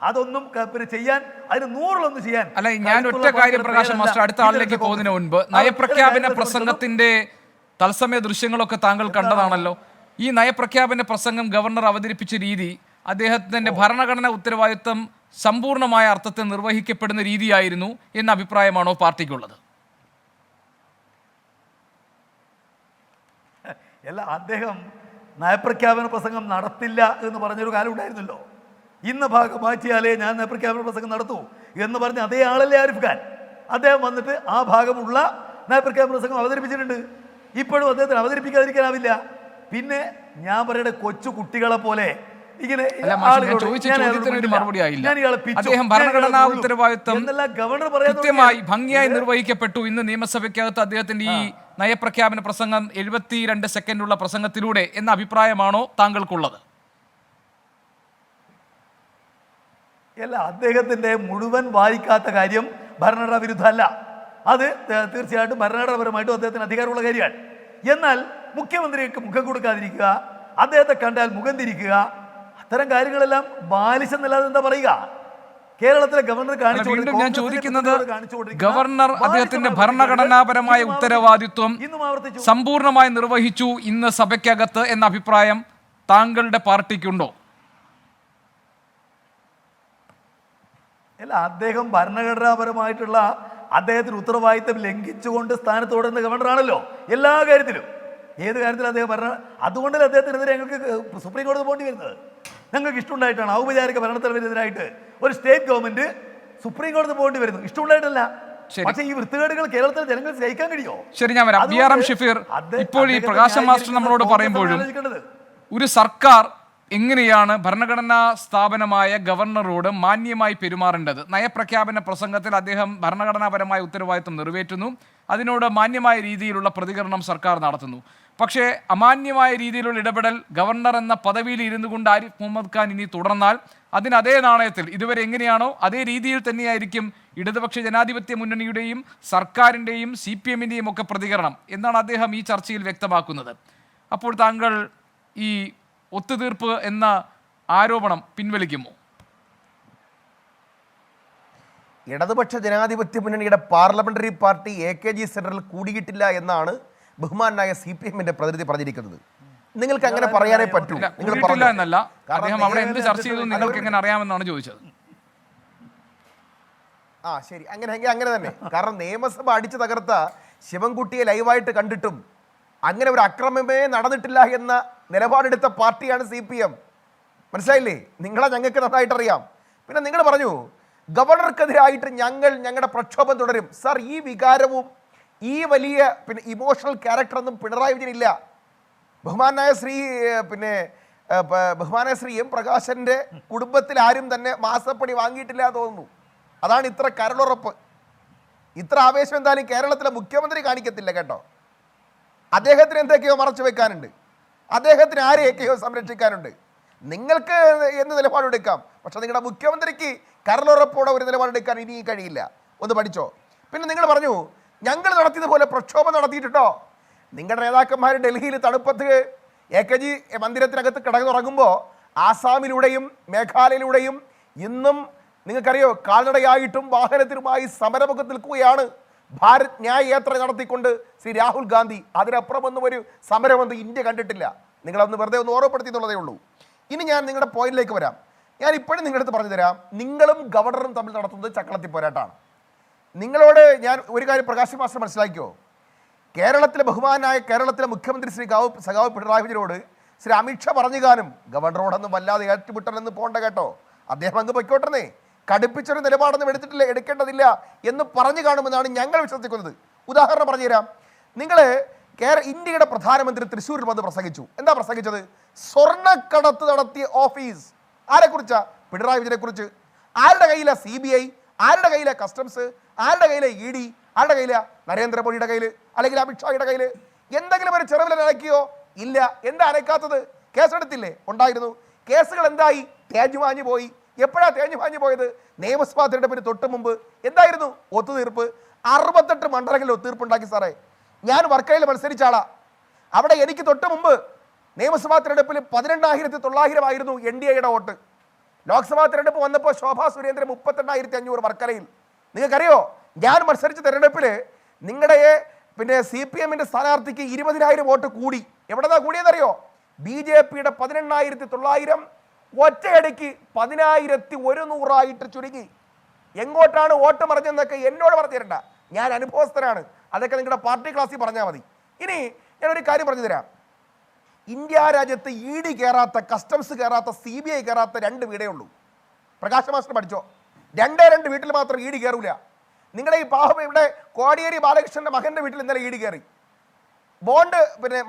അതൊന്നും പിന്നെ ചെയ്യാൻ, അതിന് 100 ചെയ്യാൻ. അല്ല, ഞാൻ ഒറ്റ കാര്യം പ്രകാശൻ മാസ്റ്റർ, അടുത്ത ആളിലേക്ക് പോകുന്നതിന് മുൻപ്, നയപ്രഖ്യാപന പ്രസംഗത്തിന്റെ തത്സമയ ദൃശ്യങ്ങളൊക്കെ താങ്കൾ കണ്ടതാണല്ലോ. ഈ നയപ്രഖ്യാപന പ്രസംഗം ഗവർണർ അവതരിപ്പിച്ച രീതി, അദ്ദേഹത്തിന്റെ ഭരണഘടനാ ഉത്തരവാദിത്വം സമ്പൂർണമായ അർത്ഥത്തിൽ നിർവഹിക്കപ്പെടുന്ന രീതിയായിരുന്നു എന്ന അഭിപ്രായമാണോ പാർട്ടിക്കുള്ളത്? അല്ല, അദ്ദേഹം നയപ്രഖ്യാപന പ്രസംഗം നടത്തില്ല എന്ന് പറഞ്ഞൊരു കാലം ഉണ്ടായിരുന്നല്ലോ. ഇന്ന് ഭാഗം മാറ്റിയാലേ ഞാൻ നയപ്രഖ്യാപന പ്രസംഗം നടത്തൂ എന്ന് പറഞ്ഞ അതേ ആളല്ലേ ആരിഫ് ഖാൻ. അദ്ദേഹം വന്നിട്ട് ആ ഭാഗമുള്ള നയപ്രഖ്യാപന പ്രസംഗം അവതരിപ്പിച്ചിട്ടുണ്ട്. ഇപ്പോഴും അദ്ദേഹത്തിന് അവതരിപ്പിക്കാതിരിക്കാനാവില്ല. പിന്നെ ഞാൻ പറയട്ടെ, കൊച്ചു കുട്ടികളെ പോലെ ഇങ്ങനെ ഭരണഘടനാ ഉത്തരവാദിത്വം കൃത്യമായി ഭംഗിയായി നിർവഹിക്കപ്പെട്ടു. ഇന്ന് നിയമസഭയ്ക്കകത്ത് അദ്ദേഹത്തിന്റെ ഈ നയപ്രഖ്യാപന പ്രസംഗം 72 സെക്കൻഡുള്ള പ്രസംഗത്തിലൂടെ എന്ന അഭിപ്രായമാണോ താങ്കൾക്കുള്ളത്? അല്ല, അദ്ദേഹത്തിന്റെ മുഴുവൻ വായിക്കാത്ത കാര്യം ഭരണഘടനാ വിരുദ്ധമല്ല. അത് തീർച്ചയായിട്ടും ഭരണഘടനാപരമായിട്ടും അദ്ദേഹത്തിന് അധികാരമുള്ള കാര്യമാണ്. എന്നാൽ മുഖ്യമന്ത്രിക്ക് മുഖം കൊടുക്കാതിരിക്കുക, അദ്ദേഹത്തെ കണ്ടാൽ മുഖം തിരിക്കുക, അത്തരം കാര്യങ്ങളെല്ലാം ബാലിശെന്നല്ലാതെ എന്താ പറയുക? കേരളത്തിലെ ഗവർണർ വീണ്ടും ഞാൻ ചോദിക്കുന്നത്, ഗവർണർ അദ്ദേഹത്തിന്റെ ഭരണഘടനാപരമായ ഉത്തരവാദിത്വം സമ്പൂർണമായി നിർവഹിച്ചു ഇന്ന് സഭയ്ക്കകത്ത് എന്ന അഭിപ്രായം താങ്കളുടെ പാർട്ടിക്കുണ്ടോ? അല്ല, അദ്ദേഹം ഭരണഘടനാപരമായിട്ടുള്ള അദ്ദേഹത്തിന് ഉത്തരവാദിത്തം ലംഘിച്ചുകൊണ്ട് സ്ഥാനത്ത് തുടരുന്ന ഗവർണറാണല്ലോ എല്ലാ കാര്യത്തിലും. ഏത് കാര്യത്തിലും അദ്ദേഹം അതുകൊണ്ടല്ലേ അദ്ദേഹത്തിനെതിരെ ഞങ്ങൾക്ക് സുപ്രീം കോടതി പോകേണ്ടി വരുന്നത്. ഞങ്ങൾക്ക് ഇഷ്ടമുണ്ടായിട്ടാണ് ഔപചാരിക ഭരണത്തലവനെതിരായിട്ട് ഒരു സ്റ്റേറ്റ് ഗവൺമെന്റ് സുപ്രീം കോടതി പോകേണ്ടി വരുന്നു. ഇഷ്ടമുണ്ടായിട്ടല്ല. പക്ഷേ ഈ വൃത്തികേടുകൾ കേരളത്തിലെ ജനങ്ങൾ സഹിക്കാൻ കഴിയോ? ശരി, ഞാൻ വരാം. BRM ഷഫീർ, ഇപ്പോൾ ഈ പ്രകാശൻ മാസ്റ്റർ നമ്മളോട് പറയുമ്പോഴും ഒരു സർക്കാർ എങ്ങനെയാണ് ഭരണഘടനാ സ്ഥാപനമായ ഗവർണറോട് മാന്യമായി പെരുമാറേണ്ടത്? നയപ്രഖ്യാപന പ്രസംഗത്തിൽ അദ്ദേഹം ഭരണഘടനാപരമായ ഉത്തരവാദിത്വം നിറവേറ്റുന്നു, അതിനോട് മാന്യമായ രീതിയിലുള്ള പ്രതികരണം സർക്കാർ നടത്തുന്നു. പക്ഷേ അമാന്യമായ രീതിയിലുള്ള ഇടപെടൽ ഗവർണർ എന്ന പദവിയിൽ ഇരുന്നു കൊണ്ട് ആരിഫ് മുഹമ്മദ് ഖാൻ ഇനി തുടർന്നാൽ അതിന് അതേ നാണയത്തിൽ ഇതുവരെ എങ്ങനെയാണോ അതേ രീതിയിൽ തന്നെയായിരിക്കും ഇടതുപക്ഷ ജനാധിപത്യ മുന്നണിയുടെയും സർക്കാരിൻ്റെയും CPM-ൻ്റെയും ഒക്കെ പ്രതികരണം എന്നാണ് അദ്ദേഹം ഈ ചർച്ചയിൽ വ്യക്തമാക്കുന്നത്. അപ്പോൾ താങ്കൾ ഈ ഒത്തുതീർപ്പ് എന്ന ആരോപണം പിൻവലിക്കുമോ? ഇടതുപക്ഷ ജനാധിപത്യ മുന്നണിയുടെ പാർലമെന്ററി പാർട്ടി AKG സെന്ററിൽ കൂടിയിട്ടില്ല എന്നാണ് ബഹുമാനായ CPM-ന്റെ പ്രതിനിധി പറഞ്ഞിരിക്കുന്നത്. നിങ്ങൾക്ക് അങ്ങനെ പറയാനേ പറ്റൂ. എന്നല്ല, അദ്ദേഹം അവിടെ എന്ത് ചർച്ച ചെയ്തു നിങ്ങൾക്ക് എങ്ങനെ അറിയാമെന്നാണ് ചോദിച്ചത്. ശരി, അങ്ങനെ തന്നെ. കാരണം നിയമസഭ അടിച്ചു തകർത്ത ശിവൻകുട്ടിയെ ലൈവായിട്ട് കണ്ടിട്ടും അങ്ങനെ ഒരു അക്രമമേ നടന്നിട്ടില്ല എന്ന നിലപാടെടുത്ത പാർട്ടിയാണ് CPM. മനസ്സിലായില്ലേ? ഞങ്ങൾക്ക് നന്നായിട്ട് അറിയാം. പിന്നെ നിങ്ങൾ പറഞ്ഞു ഗവർണർക്കെതിരായിട്ട് ഞങ്ങളുടെ പ്രക്ഷോഭം തുടരും. സർ, ഈ വികാരവും ഈ വലിയ ഇമോഷണൽ ക്യാരക്ടറൊന്നും പിണറായി വിജയനില്ല. ബഹുമാനായ ശ്രീ M പ്രകാശന്റെ കുടുംബത്തിൽ ആരും തന്നെ മാസപ്പടി വാങ്ങിയിട്ടില്ല തോന്നുന്നു. അതാണ് ഇത്ര കരളുറപ്പ്, ഇത്ര ആവേശം എന്തായാലും കേരളത്തിലെ മുഖ്യമന്ത്രി കാണിക്കത്തില്ല കേട്ടോ. അദ്ദേഹത്തിന് എന്തൊക്കെയോ മറച്ചു വെക്കാനുണ്ട്, അദ്ദേഹത്തിന് ആരെയൊക്കെയോ സംരക്ഷിക്കാനുണ്ട്. നിങ്ങൾക്ക് എന്ത് നിലപാടെടുക്കാം, പക്ഷെ നിങ്ങളുടെ മുഖ്യമന്ത്രിക്ക് കരളുറപ്പോടെ ഒരു നിലപാടെടുക്കാൻ ഇനി കഴിയില്ല. ഒന്ന് പഠിച്ചോ. പിന്നെ നിങ്ങൾ പറഞ്ഞു ഞങ്ങൾ നടത്തിയതുപോലെ പ്രക്ഷോഭം നടത്തിയിട്ടുണ്ടോ? നിങ്ങളുടെ നേതാക്കന്മാർ ഡൽഹിയിൽ തണുപ്പത്ത് AKG മന്ദിരത്തിനകത്ത് കിടന്നുറങ്ങുമ്പോൾ ആസാമിലൂടെയും മേഘാലയയിലൂടെയും ഇന്നും നിങ്ങൾക്കറിയോ കാൽനടയായിട്ടും വാഹനത്തിനുമായി സമരമുഖത്ത് നിൽക്കുകയാണ്. ഭാരത് ന്യായ് യാത്ര നടത്തിക്കൊണ്ട് ശ്രീ രാഹുൽ ഗാന്ധി. അതിനപ്പുറമൊന്നും ഒരു സമരമൊന്നും ഇന്ത്യ കണ്ടിട്ടില്ല. നിങ്ങളൊന്ന് വെറുതെ ഒന്ന് ഓർമ്മപ്പെടുത്തി എന്നുള്ളതേ ഉള്ളൂ. ഇനി ഞാൻ നിങ്ങളുടെ പോയിന്റിലേക്ക് വരാം. ഞാൻ ഇപ്പോഴും നിങ്ങളുടെ അടുത്ത് പറഞ്ഞു തരാം, നിങ്ങളും ഗവർണറും തമ്മിൽ നടത്തുന്നത് ചക്കളത്തി പോരാട്ടാണ്. നിങ്ങളോട് ഞാൻ ഒരു കാര്യം പ്രകാശ് മാസ്റ്റർ മനസ്സിലാക്കിയോ, കേരളത്തിലെ ബഹുമാനായ കേരളത്തിലെ മുഖ്യമന്ത്രി ശ്രീ സഖാവ് പിണറായി വിജയനോട് ശ്രീ അമിത്ഷാ പറഞ്ഞു കാണും, ഗവർണറോടൊന്നും വല്ലാതെ ഏറ്റുമുട്ടലെന്ന് പോണ്ട കേട്ടോ, അദ്ദേഹം അങ്ങ് പൊയ്ക്കോട്ടെന്നേ, കടുപ്പിച്ചൊരു നിലപാടൊന്നും എടുക്കേണ്ടതില്ല എന്ന് പറഞ്ഞു കാണുമെന്നാണ് ഞങ്ങൾ വിശ്വസിക്കുന്നത്. ഉദാഹരണം പറഞ്ഞുതരാം. നിങ്ങൾ ഇന്ത്യയുടെ പ്രധാനമന്ത്രി തൃശ്ശൂരിൽ വന്ന് പ്രസംഗിച്ചു. എന്താ പ്രസംഗിച്ചത്? സ്വർണ്ണക്കടത്ത് നടത്തിയ ഓഫീസ്. ആരെക്കുറിച്ചാ? പിണറായി വിജയനെ കുറിച്ച്. ആരുടെ കയ്യിലാ CBI? ആരുടെ കയ്യിലാ കസ്റ്റംസ്? ആരുടെ കയ്യിലാ ED? ആരുടെ കയ്യിലാ? നരേന്ദ്രമോദിയുടെ കയ്യിൽ അല്ലെങ്കിൽ അമിത്ഷായുടെ കയ്യിൽ? എന്തെങ്കിലും ഒരു ചെറുവിൽ അനക്കിയോ? ഇല്ല. എന്താ അനക്കാത്തത്? കേസെടുത്തില്ലേ? ഉണ്ടായിരുന്നു. കേസുകൾ എന്തായി? തേഞ്ഞുമാഞ്ഞു പോയി. എപ്പോഴാ തേഞ്ഞുമാഞ്ഞു പോയത്? നിയമസഭാ തിരഞ്ഞെടുപ്പിന് തൊട്ട് മുമ്പ് എന്തായിരുന്നു ഒത്തുതീർപ്പ്? 68 മണ്ഡലങ്ങളിൽ ഒത്തുതീർപ്പുണ്ടാക്കി സാറേ. ഞാൻ വർക്കലയിൽ മത്സരിച്ച ആളാ. അവിടെ എനിക്ക് തൊട്ട് മുമ്പ് നിയമസഭാ തിരഞ്ഞെടുപ്പിൽ 18,900 ആയിരുന്നു NDAയുടെ വോട്ട്. ലോക്സഭാ തിരഞ്ഞെടുപ്പ് വന്നപ്പോൾ ശോഭാ സുരേന്ദ്രൻ 32,500 വർക്കലയിൽ. നിങ്ങൾക്കറിയോ, ഞാൻ മത്സരിച്ച തിരഞ്ഞെടുപ്പിൽ നിങ്ങളുടെ CPMന്റെ സ്ഥാനാർത്ഥിക്ക് 20,000 വോട്ട് കൂടി. എവിടെന്നാ കൂടിയെന്നറിയോ? BJPയുടെ 18,900 ഒറ്റയടിക്ക് 10,100 ചുരുങ്ങി. എങ്ങോട്ടാണ് വോട്ട് മറിഞ്ഞെന്നൊക്കെ എന്നോട് പറഞ്ഞു തരണ്ട, ഞാൻ അനുഭവസ്ഥനാണ്. അതൊക്കെ നിങ്ങളുടെ പാർട്ടി ക്ലാസ്സിൽ പറഞ്ഞാൽ മതി. ഇനി ഞാനൊരു കാര്യം പറഞ്ഞു തരാം. ഇന്ത്യ രാജ്യത്ത് ED കയറാത്ത, കസ്റ്റംസ് കയറാത്ത, CBI കയറാത്ത 2 വീടേ ഉള്ളൂ. പ്രകാശ് മാസ്റ്റർ പഠിച്ചോ? 2 വീട്ടിൽ മാത്രം ED കയറൂല. നിങ്ങളുടെ ഈ പാവം ഇവിടെ കോടിയേരി ബാലകൃഷ്ണന്റെ മകന്റെ വീട്ടിൽ ഇന്നലെ ED കയറി. ബോണ്ട്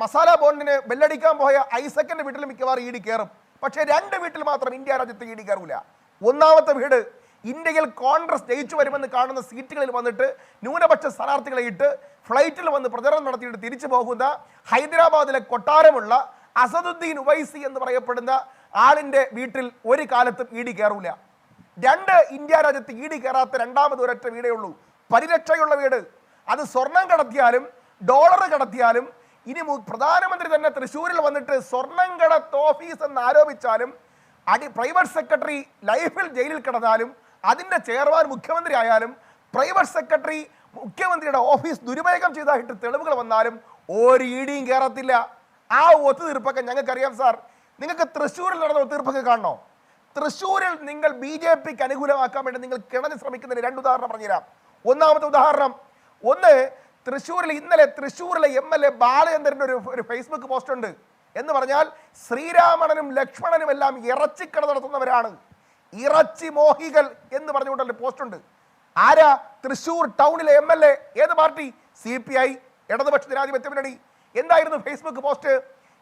മസാല ബോണ്ടിന് ബെല്ലടിക്കാൻ പോയ ഐസക്കിന്റെ വീട്ടിൽ മിക്കവാറും ED കയറും. പക്ഷേ 2 വീട്ടിൽ മാത്രം ഇന്ത്യ രാജ്യത്ത് ED കയറൂല. ഒന്നാമത്തെ വീട് ഇന്ത്യയിൽ കോൺഗ്രസ് ജയിച്ചു വരുമെന്ന് കാണുന്ന സീറ്റുകളിൽ വന്നിട്ട് ന്യൂനപക്ഷ സ്ഥാനാർത്ഥികളെ ഇട്ട് ഫ്ലൈറ്റിൽ വന്ന് പ്രചരണം നടത്തിയിട്ട് തിരിച്ചു പോകുന്ന ഹൈദരാബാദിലെ കൊട്ടാരമുള്ള അസദുദ്ദീൻ ഉവൈസി എന്ന് പറയപ്പെടുന്ന ആളിന്റെ വീട്ടിൽ ഒരു കാലത്തും ED കയറൂല. 2 ഇന്ത്യ രാജ്യത്ത് ED കയറാത്ത രണ്ടാമത് ഒരൊറ്റ വീടേ ഉള്ളൂ. പരിരക്ഷയുള്ള വീട്. അത് സ്വർണം കടത്തിയാലും ഡോളർ കടത്തിയാലും ഇനി പ്രധാനമന്ത്രി തന്നെ തൃശ്ശൂരിൽ വന്നിട്ട് സ്വർണം കടത്ത് ഓഫീസ് എന്ന് ആരോപിച്ചാലും പ്രൈവറ്റ് സെക്രട്ടറി ലൈഫിൽ ജയിലിൽ കിടന്നാലും അതിൻ്റെ ചെയർമാൻ മുഖ്യമന്ത്രി ആയാലും പ്രൈവറ്റ് സെക്രട്ടറി മുഖ്യമന്ത്രിയുടെ ഓഫീസ് ദുരുപയോഗം ചെയ്തതായിട്ട് തെളിവുകൾ വന്നാലും ഒരു EDയും കയറത്തില്ല. ആ ഒത്തുതീർപ്പൊക്കെ ഞങ്ങൾക്കറിയാം സാർ. നിങ്ങൾക്ക് തൃശ്ശൂരിൽ നടന്ന ഒത്തുതീർപ്പൊക്കെ കാണണോ? തൃശ്ശൂരിൽ നിങ്ങൾ BJPക്ക് അനുകൂലമാക്കാൻ വേണ്ടി നിങ്ങൾ കിണഞ്ഞ് ശ്രമിക്കുന്നതിന് 2 ഉദാഹരണം പറഞ്ഞുതരാം. ഒന്നാമത്തെ ഉദാഹരണം, തൃശ്ശൂരിൽ ഇന്നലെ തൃശ്ശൂരിലെ MLA ബാലചന്ദ്രൻ്റെ ഒരു ഫേസ്ബുക്ക് പോസ്റ്റ് ഉണ്ട്. എന്ന് പറഞ്ഞാൽ ശ്രീരാമണനും ലക്ഷ്മണനും എല്ലാം ഇറച്ചിക്കട നടത്തുന്നവരാണ്, ഇറച്ചി മോഹികൾ എന്ന് പറഞ്ഞുകൊണ്ടൊരു പോസ്റ്റ് ഉണ്ട്. ആരാ? തൃശ്ശൂർ ടൗണിലെ MLA. ഏത് പാർട്ടി? CPI, ഇടതുപക്ഷ ജനാധിപത്യ മുന്നണി. എന്തായിരുന്നു ഫേസ്ബുക്ക് പോസ്റ്റ്?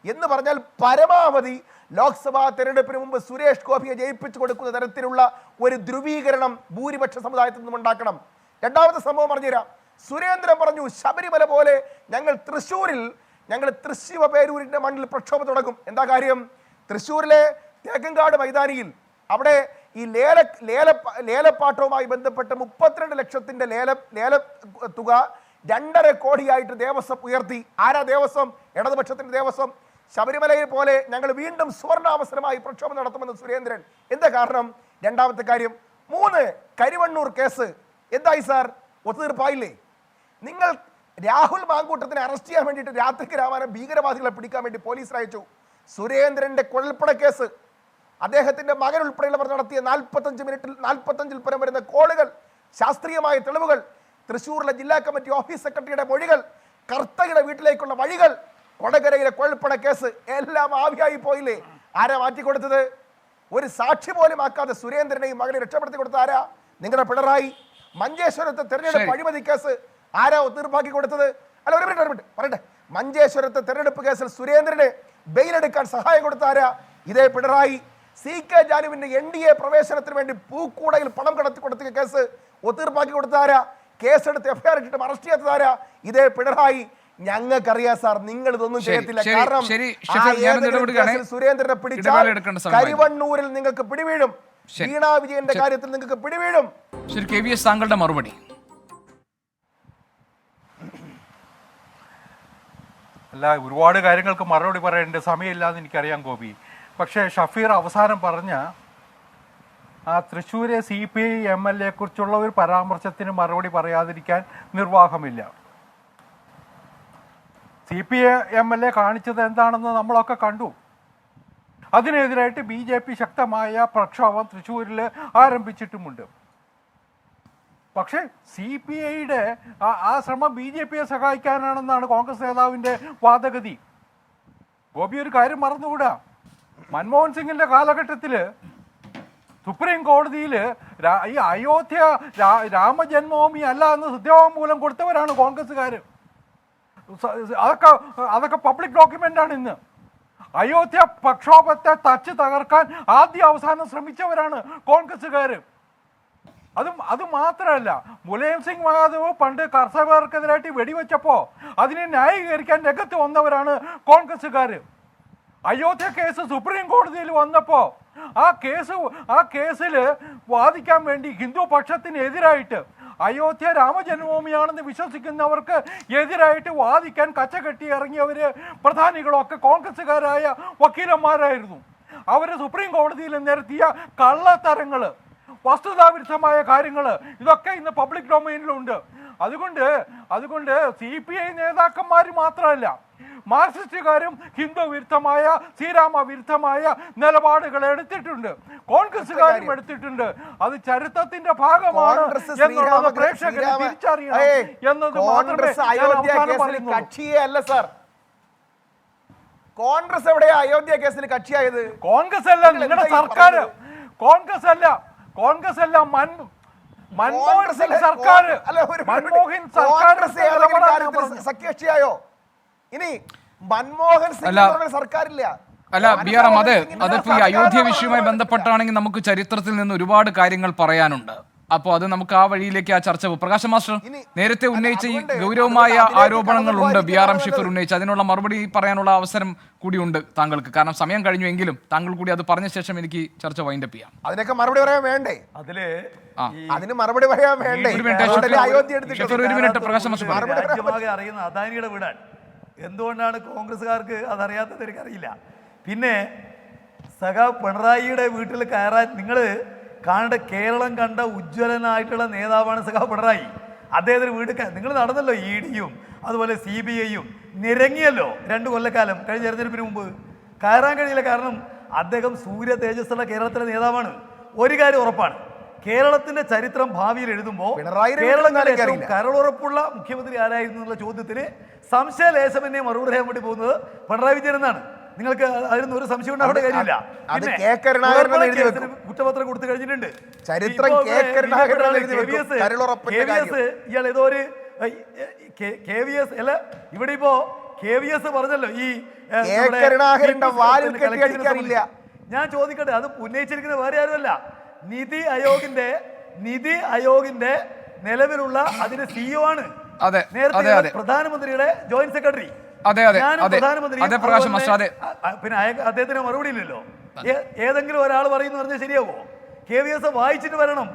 എന്ന് പറഞ്ഞാൽ പരമാവധി ലോക്സഭാ തെരഞ്ഞെടുപ്പിന് മുമ്പ് സുരേഷ് ഗോപിയെ ജയിപ്പിച്ചു കൊടുക്കുന്ന തരത്തിലുള്ള ഒരു ധ്രുവീകരണം ഭൂരിപക്ഷ സമുദായത്തിൽ നിന്നും ഉണ്ടാക്കണം. രണ്ടാമത്തെ സംഭവം പറഞ്ഞുതരാം. സുരേന്ദ്രൻ പറഞ്ഞു, ശബരിമല പോലെ ഞങ്ങൾ തൃശ്ശിവ പേരൂരിന്റെ മണ്ണിൽ പ്രക്ഷോഭം തുടങ്ങും. എന്താ കാര്യം? തൃശ്ശൂരിലെ തേക്കങ്കാട് മൈതാനിയിൽ അവിടെ ഈ ലേലപ്പാട്ടവുമായി ബന്ധപ്പെട്ട് 32 ലക്ഷത്തിന്റെ ലേല തുക 2.5 കോടിയായിട്ട് ദേവസ്വം ഉയർത്തി. ആരാ ദേവസ്വം? ഇടതുപക്ഷത്തിന്റെ ദേവസ്വം. ശബരിമലയെ പോലെ ഞങ്ങൾ വീണ്ടും സുവർണാവസരമായി പ്രക്ഷോഭം നടത്തുമെന്ന് സുരേന്ദ്രൻ. എന്താ കാരണം? രണ്ടാമത്തെ കാര്യം. 3 കരിവണ്ണൂർ കേസ് എന്തായി സാർ? ഒത്തുതീർപ്പായില്ലേ? നിങ്ങൾ രാഹുൽ മാങ്കൂട്ടത്തിനെ അറസ്റ്റ് ചെയ്യാൻ വേണ്ടിയിട്ട് രാത്രിക്ക് രാമാനം ഭീകരവാദികളെ പിടിക്കാൻ വേണ്ടി പോലീസിൽ അയച്ചു. സുരേന്ദ്രന്റെ കുഴൽപ്പണ കേസ്, അദ്ദേഹത്തിന്റെ മകൻ ഉൾപ്പെടെയുള്ളവർ നടത്തിയ 45 പരം വരുന്ന കോളുകൾ, ശാസ്ത്രീയമായ തെളിവുകൾ, തൃശ്ശൂരിലെ ജില്ലാ കമ്മിറ്റി ഓഫീസ് സെക്രട്ടറിയുടെ മൊഴികൾ, കർത്തയുടെ വീട്ടിലേക്കുള്ള വഴികൾ, കൊടകരയിലെ കുഴൽപ്പണ കേസ് എല്ലാം ആവിയായി പോയില്ലേ? ആരാ മാറ്റിക്കൊടുത്തത്? ഒരു സാക്ഷി പോലും ആക്കാതെ സുരേന്ദ്രനെയും മകനെ രക്ഷപ്പെടുത്തി കൊടുത്ത ആരാ? നിങ്ങളുടെ പിണറായി. മഞ്ചേശ്വരത്തെ തെരഞ്ഞെടുപ്പ് അഴിമതി കേസ് ആരാ ഒത്തുതീർപ്പാക്കി കൊടുത്തത്? അല്ല, ഒരു മിനിറ്റ് പറയട്ടെ. മഞ്ചേശ്വരത്തെ തെരഞ്ഞെടുപ്പ് കേസിൽ സുരേന്ദ്രനെ ബെയിലെടുക്കാൻ സഹായം കൊടുത്ത ആരാ? ഇതേ പിണറായി. CK ജാനുവിന്റെ NDA പ്രവേശനത്തിന് വേണ്ടി പൂക്കൂടയിൽ പണം കടത്തി കൊടുത്ത കേസ് ഒത്തുതീർപ്പാക്കി കൊടുത്ത ആരാ? കേസെടുത്ത് FIR ഇട്ടിട്ട് അറസ്റ്റ് ചെയ്യാത്തതാരാ? ഇതേ പിണറായി. ഞങ്ങൾക്കറിയാം സാർ, നിങ്ങൾ ഇതൊന്നും ചെയ്യത്തില്ല. കാരണം സുരേന്ദ്രനെ പിടിച്ചാൽ കരിവണ്ണൂരിൽ നിങ്ങൾക്ക് പിടിവീഴും, വീണാ വിജയന്റെ കാര്യത്തിൽ നിങ്ങൾക്ക് പിടിവീഴും. ശരി, KVS താങ്കളുടെ മറുപടി. അല്ല, ഒരുപാട് കാര്യങ്ങൾക്ക് മറുപടി പറയേണ്ട സമയമില്ലാന്ന് എനിക്കറിയാം ഗോപി. പക്ഷേ ഷഫീർ അവസാനം പറഞ്ഞ ആ തൃശ്ശൂരെ CPI MLA കുറിച്ചുള്ള ഒരു പരാമർശത്തിന് മറുപടി പറയാതിരിക്കാൻ നിർവാഹമില്ല. CPI MLA കാണിച്ചത് എന്താണെന്ന് നമ്മളൊക്കെ കണ്ടു. അതിനെതിരായിട്ട് BJP ശക്തമായ പ്രക്ഷോഭം തൃശ്ശൂരിൽ ആരംഭിച്ചിട്ടുമുണ്ട്. പക്ഷേ CPIയുടെ ആ ശ്രമം BJPയെ സഹായിക്കാനാണെന്നാണ് കോൺഗ്രസ് നേതാവിൻ്റെ വാദഗതി. ഗോപി ഒരു കാര്യം മറന്നുകൂടാ, മൻമോഹൻ സിംഗിൻ്റെ കാലഘട്ടത്തിൽ സുപ്രീം കോടതിയിൽ ഈ അയോധ്യ രാമജന്മഭൂമി അല്ല എന്ന് സത്യവാങ്മൂലം കൊടുത്തവരാണ് കോൺഗ്രസ്സുകാർ. അതൊക്കെ പബ്ലിക് ഡോക്യുമെൻ്റാണ്. ഇന്ന് അയോധ്യ പ്രക്ഷോഭത്തെ തച്ച് തകർക്കാൻ ആദ്യ അവസാനം ശ്രമിച്ചവരാണ് കോൺഗ്രസ്സുകാർ. അത് മാത്രമല്ല, മുലായം സിംഗ് യാദവ് പണ്ട് കർഷകർക്കെതിരായിട്ട് വെടിവെച്ചപ്പോൾ അതിനെ ന്യായീകരിക്കാൻ രംഗത്ത് വന്നവരാണ് കോൺഗ്രസ്സുകാർ. അയോധ്യ കേസ് സുപ്രീം കോടതിയിൽ വന്നപ്പോൾ ആ കേസിൽ വാദിക്കാൻ വേണ്ടി ഹിന്ദു പക്ഷത്തിനെതിരായിട്ട് അയോധ്യ രാമജന്മഭൂമിയാണെന്ന് വിശ്വസിക്കുന്നവർക്ക് എതിരായിട്ട് വാദിക്കാൻ കച്ചകെട്ടി ഇറങ്ങിയവർ പ്രധാനികളൊക്കെ കോൺഗ്രസ്സുകാരായ വക്കീലന്മാരായിരുന്നു. അവർ സുപ്രീം കോടതിയിൽ നിരത്തിയ കള്ളത്തരങ്ങൾ, വസ്തുതാവിരുദ്ധമായ കാര്യങ്ങൾ, ഇതൊക്കെ ഇന്ന് പബ്ലിക് ഡൊമൈനിലുണ്ട്. അതുകൊണ്ട് CPI നേതാക്കന്മാർ മാത്രമല്ല, മാർക്സിസ്റ്റുകാരും ഹിന്ദു വിരുദ്ധമായ ശ്രീരാമ വിരുദ്ധമായ നിലപാടുകൾ എടുത്തിട്ടുണ്ട്, കോൺഗ്രസ്സുകാരും എടുത്തിട്ടുണ്ട്. അത് ചരിത്രത്തിന്റെ ഭാഗമാണ് എന്നുള്ളത് പ്രേക്ഷകർ തിരിച്ചറിയണം എന്നത് മാത്രമേ കക്ഷിയേ അല്ല സാർ. കോൺഗ്രസ് എവിടെയാ അയോധ്യ കേസിൽ കക്ഷിയായത്? കോൺഗ്രസ് അല്ല, നിങ്ങളുടെ സർക്കാർ. കോൺഗ്രസ് അല്ല മൻമോഹൻ സിംഗ് സർക്കാർ. മൻമോഹൻ സർക്കാർ സഖ്യകക്ഷിയായോ? ഇനി മൻമോഹൻ സിംഗ് സർക്കാരില്ല. അല്ല BRM, അതിപ്പോ ഈ അയോധ്യ വിഷയവുമായി ബന്ധപ്പെട്ടാണെങ്കിൽ നമുക്ക് ചരിത്രത്തിൽ നിന്ന് ഒരുപാട് കാര്യങ്ങൾ പറയാനുണ്ട്. അപ്പോൾ അത് നമുക്ക് ആ വഴിയിലേക്ക് ആ ചർച്ച. പ്രകാശ് മാസ്റ്റർ നേരത്തെ ഉന്നയിച്ച ഈ ഗൗരവമായ ആരോപണങ്ങളുണ്ട് BRM ഷഫീർ ഉന്നയിച്ച, അതിനുള്ള മറുപടി പറയാനുള്ള അവസരം കൂടിയുണ്ട് താങ്കൾക്ക്. കാരണം സമയം കഴിഞ്ഞുവെങ്കിലും താങ്കൾ കൂടി അത് പറഞ്ഞ ശേഷം എനിക്ക് ചർച്ച വൈൻഡപ്പ് ചെയ്യാം. അതിനൊക്കെ മറുപടി പറയാൻ വേണ്ടേ? അതിന് മറുപടി പറയാൻ വേണ്ടേ? ഒരു മിനിറ്റ് പ്രകാശ് മാസ്റ്റർ. അറിയുന്ന അദാനിയുടെ വീടാൻ എന്തുകൊണ്ടാണ് കോൺഗ്രസ്സുകാർക്ക് അതറിയാത്തത് എനിക്കറിയില്ല. പിന്നെ പിണറായിയുടെ വീട്ടിൽ കയറാൻ നിങ്ങൾ കേരളം കണ്ട ഉജ്ജ്വലനായിട്ടുള്ള നേതാവാണ് പിണറായി. അദ്ദേഹത്തിന് വീട് നിങ്ങൾ നടന്നല്ലോ. EDയും അതുപോലെ CBIയും നിരങ്ങിയല്ലോ 2 കൊല്ലക്കാലം കഴിഞ്ഞ തെരഞ്ഞെടുപ്പിന് മുമ്പ്. കയറാൻ കഴിയില്ല, കാരണം അദ്ദേഹം സൂര്യ തേജസ്സുള്ള കേരളത്തിലെ നേതാവാണ്. ഒരു കാര്യം ഉറപ്പാണ്, കേരളത്തിന്റെ ചരിത്രം ഭാവിയിൽ എഴുതുമ്പോൾ കേരളത്തിലെ ഏറ്റവും കരളുറപ്പുള്ള മുഖ്യമന്ത്രി ആരായിരുന്നു എന്നുള്ള ചോദ്യത്തിന് സംശയലേശമെന്നെ മറുപടി പറയാൻ വേണ്ടി പോകുന്നത് പിണറായി വിജയൻ എന്നാണ്. നിങ്ങൾക്ക് അതിനൊന്നും ഒരു സംശയം ഉണ്ടാവേണ്ട കാര്യമില്ല. കുറ്റപത്രം കൊടുത്തു കഴിഞ്ഞിട്ടുണ്ട്. ഇയാൾ ഏതോ ഒരു KVS അല്ല, ഇവിടെ ഇപ്പോ KVS പറഞ്ഞല്ലോ ഈ ഞാൻ ചോദിക്കട്ടെ, അത് ഉന്നയിച്ചിരിക്കുന്ന വേറെ ആരുമല്ല, നിതി ആയോഗിന്റെ നിലവിലുള്ള അതിന്റെ CEO ആണ്. നേരത്തെ പ്രധാനമന്ത്രിയുടെ ജോയിന്റ് സെക്രട്ടറി. പിന്നെ അദ്ദേഹത്തിന് മറുപടി ഇല്ലല്ലോ. ഏതെങ്കിലും ഒരാൾ പറയുന്നു പറഞ്ഞാൽ ശരിയാവോ? KVS വായിച്ചിട്ട് വരണം.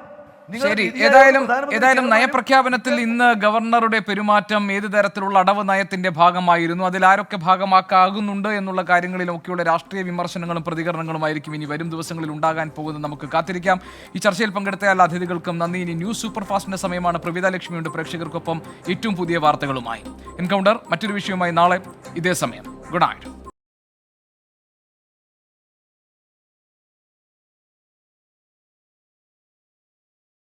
ശരി, ഏതായാലും നയപ്രഖ്യാപനത്തിൽ ഇന്ന് ഗവർണറുടെ പെരുമാറ്റം ഏത് തരത്തിലുള്ള അടവ് നയത്തിന്റെ ഭാഗമായിരുന്നു, അതിൽ ആരൊക്കെ ഭാഗമാക്കാകുന്നുണ്ട് എന്നുള്ള കാര്യങ്ങളിലൊക്കെയുള്ള രാഷ്ട്രീയ വിമർശനങ്ങളും പ്രതികരണങ്ങളുമായിരിക്കും ഇനി വരും ദിവസങ്ങളിൽ ഉണ്ടാകാൻ പോകുന്നത്. നമുക്ക് കാത്തിരിക്കാം. ഈ ചർച്ചയിൽ പങ്കെടുത്ത എല്ലാ അതിഥികൾക്കും നന്ദി. ഇനി ന്യൂസ് സൂപ്പർഫാസ്റ്റിന്റെ സമയമാണ്. പ്രവിത ലക്ഷ്മിയുണ്ട് പ്രേക്ഷകർക്കൊപ്പം ഏറ്റവും പുതിയ വാർത്തകളുമായി. എൻകൗണ്ടർ മറ്റൊരു വിഷയവുമായി നാളെ ഇതേ സമയം. Good night.